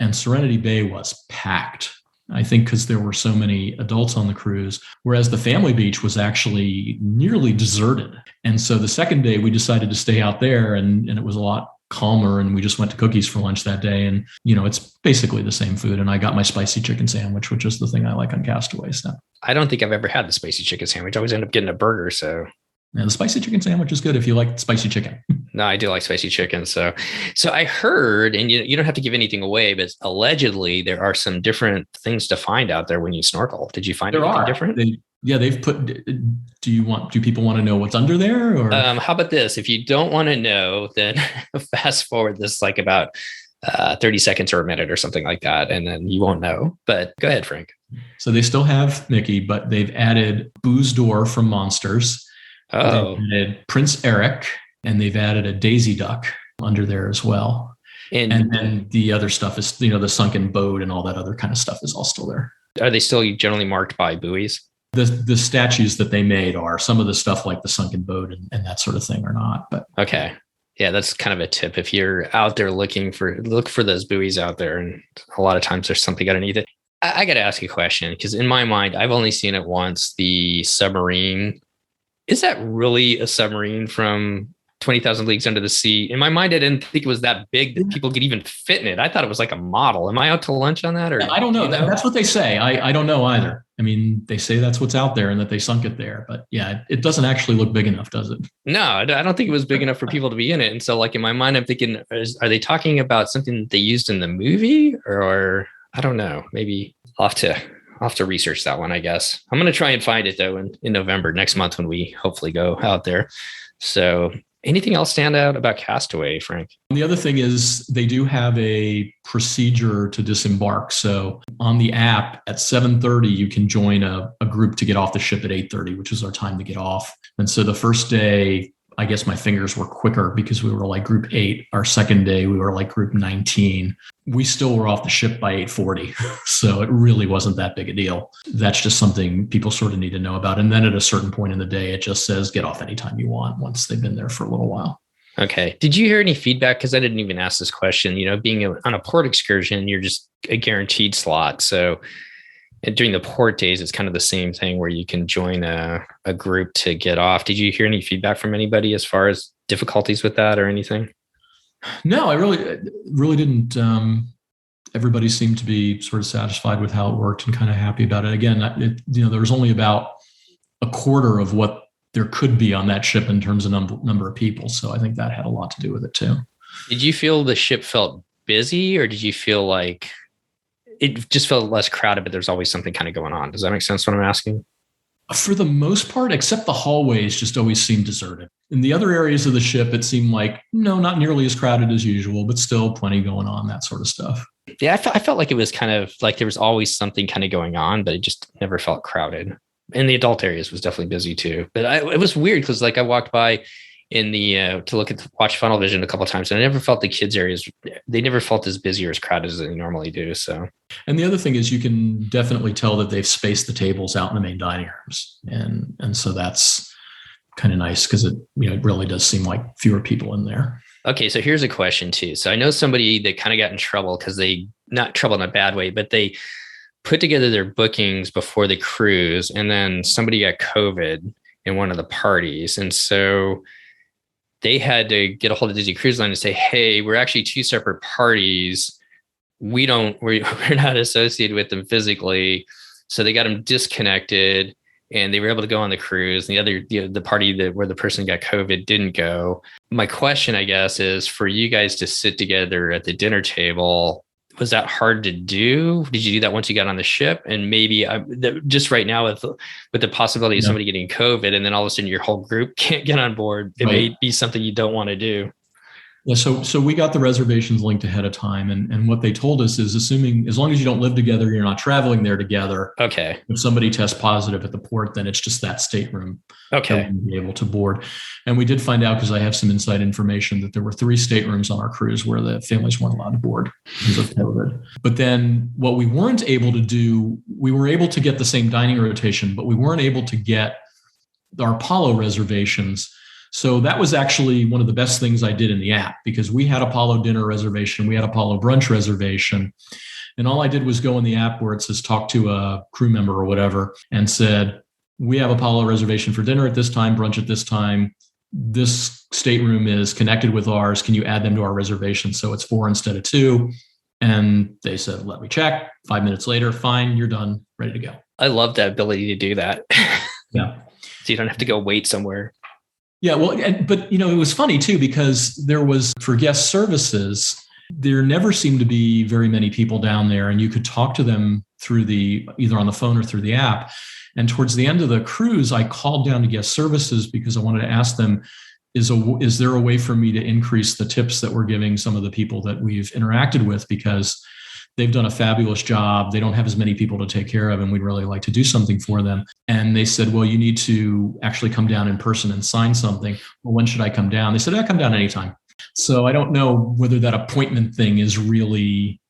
and Serenity Bay was packed. I think because there were so many adults on the cruise, whereas the family beach was actually nearly deserted. And so the second day we decided to stay out there, and it was a lot calmer, and we just went to Cookies for lunch that day. And it's basically the same food, and I got my spicy chicken sandwich, which is the thing I like on Castaway. So I don't think I've ever had the spicy chicken sandwich. I always end up getting a burger. So yeah, the spicy chicken sandwich is good if you like spicy chicken. No, I do like spicy chicken. So I heard, and you don't have to give anything away, but allegedly there are some different things to find out there when you snorkel. Did you find anything different? They've put. Do people want to know what's under there? Or how about this? If you don't want to know, then fast forward this like about 30 seconds or a minute or something like that, and then you won't know. But go ahead, Frank. So they still have Mickey, but they've added Boo's Door from Monsters. Oh, they've added Prince Eric, and they've added a Daisy Duck under there as well. And then the other stuff is, the sunken boat and all that other kind of stuff is all still there. Are they still generally marked by buoys? The statues that they made are. Some of the stuff like the sunken boat and that sort of thing are not. But okay. Yeah, that's kind of a tip. If you're out there look for those buoys out there. And a lot of times there's something underneath it. I got to ask you a question, because in my mind, I've only seen it once, the submarine. Is that really a submarine from 20,000 Leagues Under the Sea? In my mind, I didn't think it was that big that people could even fit in it. I thought it was like a model. Am I out to lunch on that? Or I don't know. That's what they say. I don't know either. I mean, they say that's what's out there and that they sunk it there. But yeah, it doesn't actually look big enough, does it? No, I don't think it was big enough for people to be in it. And so like in my mind, I'm thinking, are they talking about something that they used in the movie? Or I don't know. Maybe I'll have to research that one, I guess. I'm going to try and find it, though, in November, next month, when we hopefully go out there. So anything else stand out about Castaway, Frank? The other thing is they do have a procedure to disembark. So on the app at 7:30, you can join a group to get off the ship at 8:30, which is our time to get off. And so the first day, I guess my fingers were quicker because we were like group 8. Our second day, we were like group 19. We still were off the ship by 8:40. So it really wasn't that big a deal. That's just something people sort of need to know about. And then at a certain point in the day, it just says get off anytime you want once they've been there for a little while. Okay. Did you hear any feedback? Because I didn't even ask this question. Being on a port excursion, you're just a guaranteed slot. So during the port days, it's kind of the same thing where you can join a group to get off. Did you hear any feedback from anybody as far as difficulties with that or anything? No, I really didn't. Everybody seemed to be sort of satisfied with how it worked and kind of happy about it. Again, there was only about a quarter of what there could be on that ship in terms of number of people. So I think that had a lot to do with it too. Did you feel the ship felt busy, or did you feel like it just felt less crowded, but there's always something kind of going on? Does that make sense what I'm asking? For the most part, except the hallways just always seemed deserted. In the other areas of the ship, it seemed like, not nearly as crowded as usual, but still plenty going on, that sort of stuff. Yeah, I felt like it was kind of like there was always something kind of going on, but it just never felt crowded. And the adult areas was definitely busy too. But it was weird because like I walked by in the to watch Funnel Vision a couple of times, and I never felt the kids areas, they never felt as busy or as crowded as they normally do. So, and the other thing is you can definitely tell that they've spaced the tables out in the main dining rooms, and so that's kind of nice because it really does seem like fewer people in there. Okay, so here's a question too. So I know somebody that kind of got in trouble because not trouble in a bad way, but they put together their bookings before the cruise, and then somebody got COVID in one of the parties, and so they had to get a hold of Disney Cruise Line and say, hey, we're actually two separate parties. We're not associated with them physically. So they got them disconnected and they were able to go on the cruise. And the party where the person got COVID didn't go. My question, I guess, is for you guys to sit together at the dinner table, Was that hard to do? Did you do that once you got on the ship? And maybe just right now with the possibility of somebody getting COVID and then all of a sudden your whole group can't get on board, it may be something you don't want to do. Yeah, so we got the reservations linked ahead of time, and what they told us is, assuming as long as you don't live together, you're not traveling there together. Okay. If somebody tests positive at the port, then it's just that stateroom. Okay. That we'll be able to board. And we did find out, because I have some inside information, that there were 3 staterooms on our cruise where the families weren't allowed to board because of COVID. But then what we weren't able to do, we were able to get the same dining rotation, but we weren't able to get our Apollo reservations. So that was actually one of the best things I did in the app, because we had Apollo dinner reservation, we had Apollo brunch reservation. And all I did was go in the app where it says talk to a crew member or whatever, and said, we have Apollo reservation for dinner at this time, brunch at this time. This stateroom is connected with ours. Can you add them to our reservation so it's 4 instead of 2? And they said, let me check. 5 minutes later, fine, you're done, ready to go. I love that ability to do that. Yeah. So you don't have to go wait somewhere. Yeah, well, but it was funny too, because there was, for guest services, there never seemed to be very many people down there, and you could talk to them through either on the phone or through the app. And towards the end of the cruise, I called down to guest services because I wanted to ask them, is there a way for me to increase the tips that we're giving some of the people that we've interacted with, because they've done a fabulous job. They don't have as many people to take care of, and we'd really like to do something for them. And they said, well, you need to actually come down in person and sign something. Well, when should I come down? They said, I come down anytime. So I don't know whether that appointment thing is really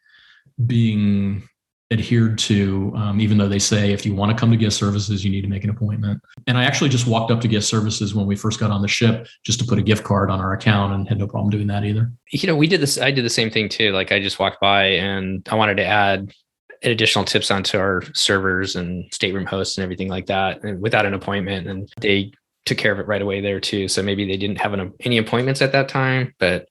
being adhered to, even though they say if you want to come to guest services, you need to make an appointment. And I actually just walked up to guest services when we first got on the ship just to put a gift card on our account, and had no problem doing that either. We did this. I did the same thing too. Like, I just walked by and I wanted to add additional tips onto our servers and stateroom hosts and everything like that, and without an appointment. And they took care of it right away there too. So maybe they didn't have any appointments at that time, but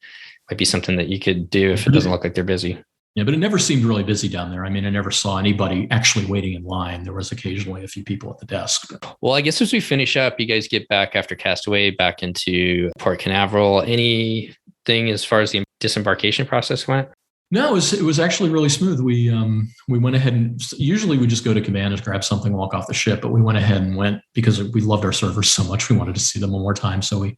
might be something that you could do if it doesn't look like they're busy. Yeah, but it never seemed really busy down there. I mean, I never saw anybody actually waiting in line. There was occasionally a few people at the desk. Well, I guess as we finish up, you guys get back after Castaway back into Port Canaveral. Anything as far as the disembarkation process went? No, it was actually really smooth. We went ahead and usually we just go to Cabanas, grab something, walk off the ship, but we went ahead and went because we loved our servers so much. We wanted to see them one more time. So we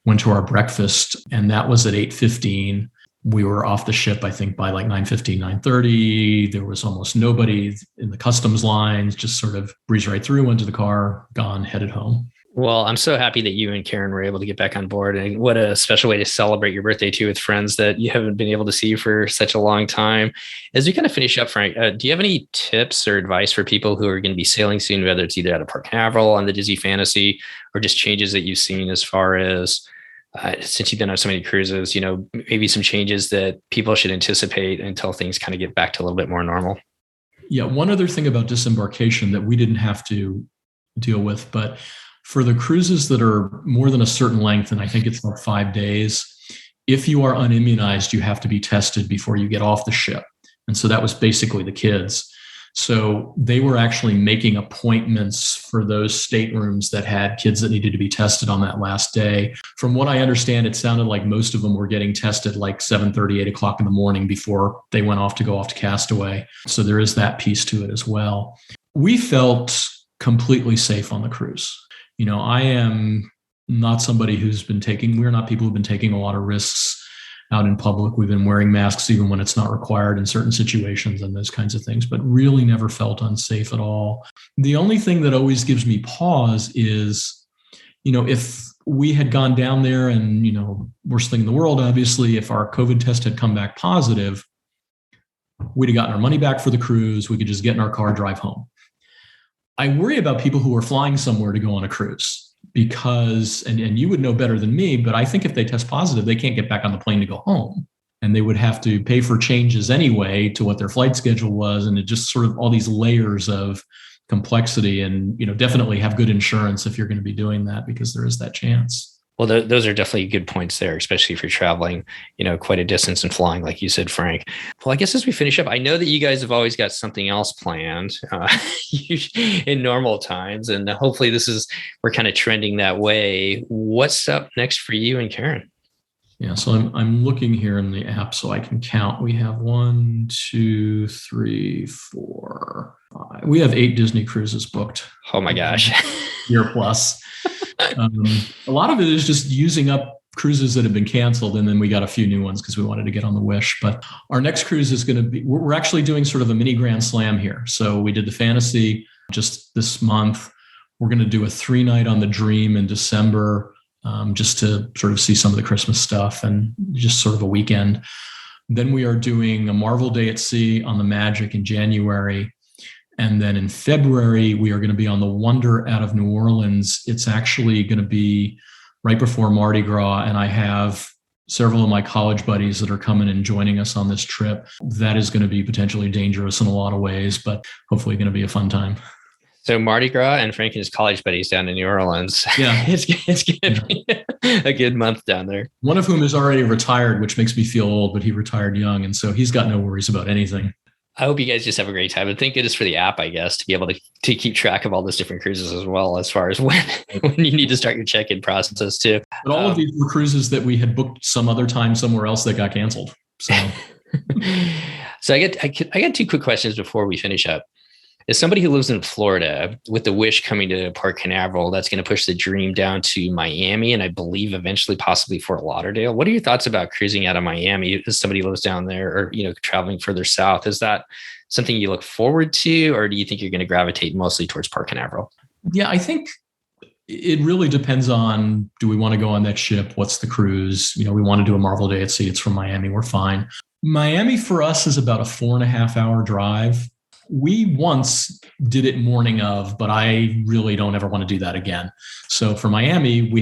went to our breakfast, and that was at 8:15. We were off the ship, I think, by like 9:15, 9:30. There was almost nobody in the customs lines, just sort of breezed right through, went to the car, gone, headed home. Well, I'm so happy that you and Karen were able to get back on board. And what a special way to celebrate your birthday too, with friends that you haven't been able to see for such a long time. As we kind of finish up, Frank, do you have any tips or advice for people who are going to be sailing soon, whether it's either out of Port Canaveral on the Disney Fantasy, or just changes that you've seen as far as since you've been on so many cruises, maybe some changes that people should anticipate until things kind of get back to a little bit more normal? Yeah. One other thing about disembarkation that we didn't have to deal with, but for the cruises that are more than a certain length, and I think it's like 5 days, if you are unimmunized, you have to be tested before you get off the ship. And so that was basically the kids. So they were actually making appointments for those staterooms that had kids that needed to be tested on that last day. From what I understand, it sounded like most of them were getting tested like 7:30, 8 o'clock in the morning before they went off to Castaway. So there is that piece to it as well. We felt completely safe on the cruise. I am not somebody we're not people who've been taking a lot of risks out in public. We've been wearing masks even when it's not required in certain situations and those kinds of things, but really never felt unsafe at all. The only thing that always gives me pause is, if we had gone down there and, worst thing in the world, obviously, if our COVID test had come back positive, we'd have gotten our money back for the cruise. We could just get in our car, drive home. I worry about people who are flying somewhere to go on a cruise because, and you would know better than me, but I think if they test positive, they can't get back on the plane to go home. And they would have to pay for changes anyway to what their flight schedule was. And it just sort of all these layers of complexity, and, definitely have good insurance if you're going to be doing that, because there is that chance. Well, those are definitely good points there, especially if you're traveling, quite a distance and flying, like you said, Frank. Well, I guess as we finish up, I know that you guys have always got something else planned in normal times, and hopefully we're kind of trending that way. What's up next for you and Karen? Yeah, so I'm looking here in the app so I can count. We have 1, 2, 3, 4, 5. We have 8 Disney cruises booked. Oh my gosh. Year plus. A lot of it is just using up cruises that have been canceled, and then we got a few new ones because we wanted to get on the Wish. But our next cruise is going to be, we're actually doing sort of a mini Grand Slam here. So we did the Fantasy just this month. We're going to do a 3-night on the Dream in December, just to sort of see some of the Christmas stuff and just sort of a weekend. Then we are doing a Marvel Day at Sea on the Magic in January. And then in February, we are going to be on the Wonder out of New Orleans. It's actually going to be right before Mardi Gras. And I have several of my college buddies that are coming and joining us on this trip. That is going to be potentially dangerous in a lot of ways, but hopefully going to be a fun time. So Mardi Gras and Frank and his college buddies down in New Orleans. Yeah. it's going to be a good month down there. One of whom is already retired, which makes me feel old, but he retired young. And so he's got no worries about anything. I hope you guys just have a great time. And thank goodness for the app, I guess, to be able to keep track of all those different cruises as well, as far as when you need to start your check-in process too. But all of these were cruises that we had booked some other time somewhere else that got canceled. So, so I got 2 quick questions before we finish up. As somebody who lives in Florida, with the Wish coming to Port Canaveral, that's going to push the Dream down to Miami, and I believe eventually possibly Fort Lauderdale. What are your thoughts about cruising out of Miami as somebody who lives down there, or traveling further south? Is that something you look forward to, or do you think you're going to gravitate mostly towards Port Canaveral? Yeah, I think it really depends on, do we want to go on that ship? What's the cruise? We want to do a Marvel Day at Sea. It's from Miami. We're fine. Miami for us is about a 4.5-hour drive. We once did it morning of, but I really don't ever want to do that again. So for Miami,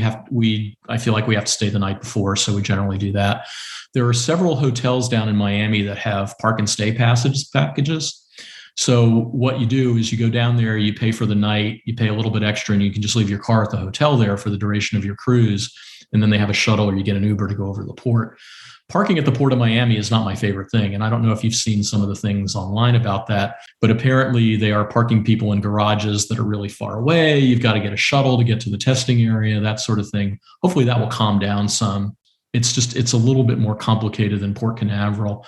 I feel like we have to stay the night before. So we generally do that. There are several hotels down in Miami that have park and stay packages. So what you do is you go down there, you pay for the night, you pay a little bit extra, and you can just leave your car at the hotel there for the duration of your cruise. And then they have a shuttle, or you get an Uber to go over to the port. Parking at the Port of Miami is not my favorite thing. And I don't know if you've seen some of the things online about that, but apparently they are parking people in garages that are really far away. You've got to get a shuttle to get to the testing area, that sort of thing. Hopefully that will calm down some. It's a little bit more complicated than Port Canaveral.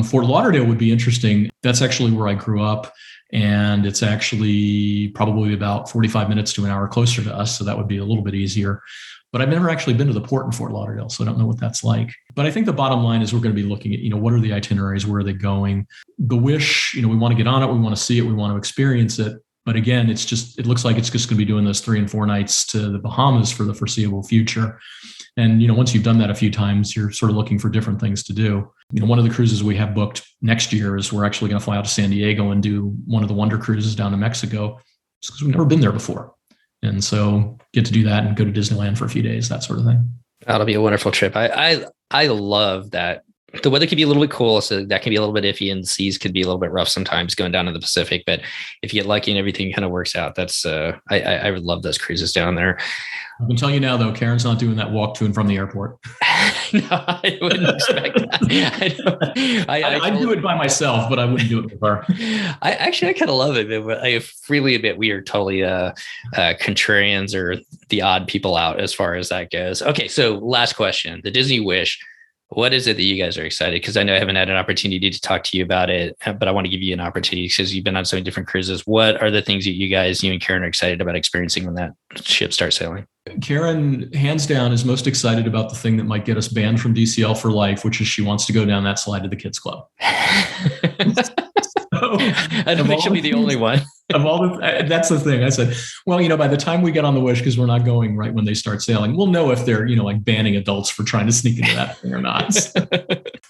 Fort Lauderdale would be interesting. That's actually where I grew up. And it's actually probably about 45 minutes to an hour closer to us. So that would be a little bit easier. But I've never actually been to the port in Fort Lauderdale, so I don't know what that's like. But I think the bottom line is we're going to be looking at, what are the itineraries? Where are they going? The Wish, we want to get on it. We want to see it. We want to experience it. But again, it looks like it's just going to be doing those 3 and 4 nights to the Bahamas for the foreseeable future. And, once you've done that a few times, you're sort of looking for different things to do. One of the cruises we have booked next year is we're actually going to fly out to San Diego and do one of the Wonder cruises down to Mexico, just because we've never been there before. And so get to do that and go to Disneyland for a few days, that sort of thing. That'll be a wonderful trip. I love that. The weather can be a little bit cool, so that can be a little bit iffy, and the seas could be a little bit rough sometimes going down to the Pacific. But if you get lucky and everything kind of works out, that's I would love those cruises down there. I can tell you now, though, Karen's not doing that walk to and from the airport. No, I wouldn't expect that. I'd do it by myself, but I wouldn't do it with her. I kind of love it. I freely admit we are totally contrarians or the odd people out as far as that goes. Okay, so last question. The Disney Wish. What is it that you guys are excited? Because I know I haven't had an opportunity to talk to you about it, but I want to give you an opportunity because you've been on so many different cruises. What are the things that you and Karen are excited about experiencing when that ship starts sailing? Karen, hands down, is most excited about the thing that might get us banned from DCL for life, which is she wants to go down that slide to the kids club. I don't think she'll be the only one. That's the thing. I said, well, by the time we get on the Wish, because we're not going right when they start sailing, we'll know if they're, like banning adults for trying to sneak into that thing or not.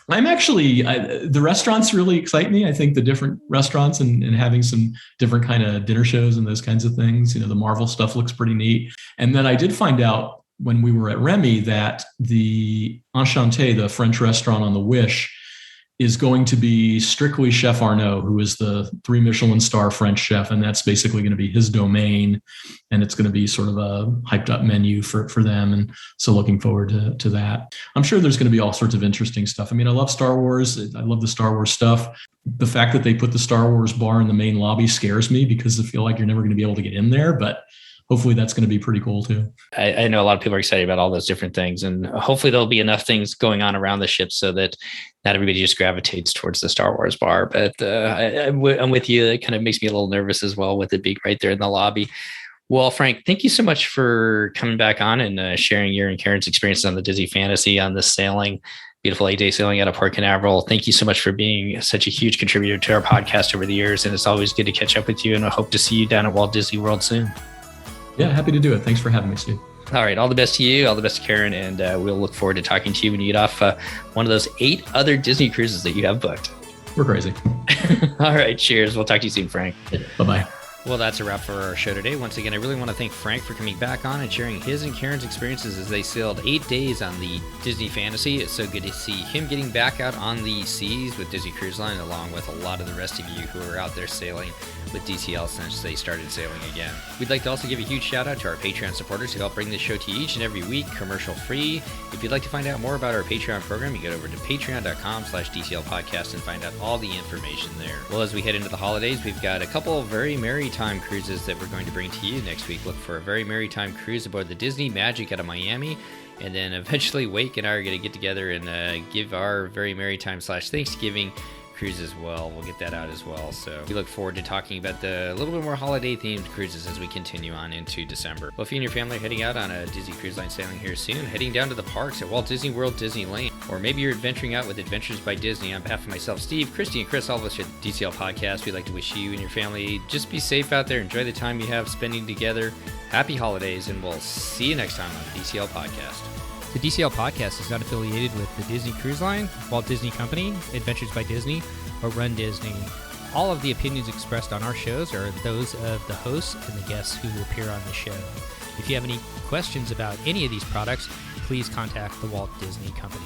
I'm actually, the restaurants really excite me. I think the different restaurants and having some different kind of dinner shows and those kinds of things, the Marvel stuff looks pretty neat. And then I did find out when we were at Remy that the Enchanté, the French restaurant on the Wish, is going to be strictly Chef Arnaud, who is the 3 Michelin star French chef. And that's basically going to be his domain. And it's going to be sort of a hyped up menu for them. And so looking forward to that. I'm sure there's going to be all sorts of interesting stuff. I mean, I love Star Wars. I love the Star Wars stuff. The fact that they put the Star Wars bar in the main lobby scares me because I feel like you're never going to be able to get in there. But hopefully that's going to be pretty cool too. I know a lot of people are excited about all those different things, and hopefully there'll be enough things going on around the ship so that not everybody just gravitates towards the Star Wars bar. But I'm with you. It kind of makes me a little nervous as well with it being right there in the lobby. Well, Frank, thank you so much for coming back on and sharing your and Karen's experiences on the Disney Fantasy on this sailing, beautiful 8-day sailing out of Port Canaveral. Thank you so much for being such a huge contributor to our podcast over the years. And it's always good to catch up with you. And I hope to see you down at Walt Disney World soon. Yeah, happy to do it. Thanks for having me, Steve. All right. All the best to you. All the best to Karen. And we'll look forward to talking to you when you get off one of those 8 other Disney cruises that you have booked. We're crazy. All right. Cheers. We'll talk to you soon, Frank. Bye-bye. Well, that's a wrap for our show today. Once again, I really want to thank Frank for coming back on and sharing his and Karen's experiences as they sailed 8 days on the Disney Fantasy. It's so good to see him getting back out on the seas with Disney Cruise Line, along with a lot of the rest of you who are out there sailing with DCL since they started sailing again. We'd like to also give a huge shout out to our Patreon supporters who help bring this show to you each and every week, commercial free. If you'd like to find out more about our Patreon program, you get over to patreon.com/DCL podcast and find out all the information there. Well, as we head into the holidays, we've got a couple of very merry time cruises that we're going to bring to you next week. Look for a very merry time cruise aboard the Disney Magic out of Miami. And then eventually Wake and I are going to get together and give our very merry time /Thanksgiving cruise as well. We'll get that out as well. So we look forward to talking about the little bit more holiday themed cruises as we continue on into December. Well, if you and your family are heading out on a Disney Cruise Line sailing here soon, heading down to the parks at Walt Disney World Disneyland, or maybe you're adventuring out with Adventures by Disney, on behalf of myself, Steve, Christy, and Chris, all of us at DCL Podcast, we'd like to wish you and your family just be safe out there. Enjoy the time you have spending together. Happy holidays, and we'll see you next time on the DCL Podcast. The DCL Podcast is not affiliated with the Disney Cruise Line, Walt Disney Company, Adventures by Disney, or Run Disney. All of the opinions expressed on our shows are those of the hosts and the guests who appear on the show. If you have any questions about any of these products, please contact the Walt Disney Company.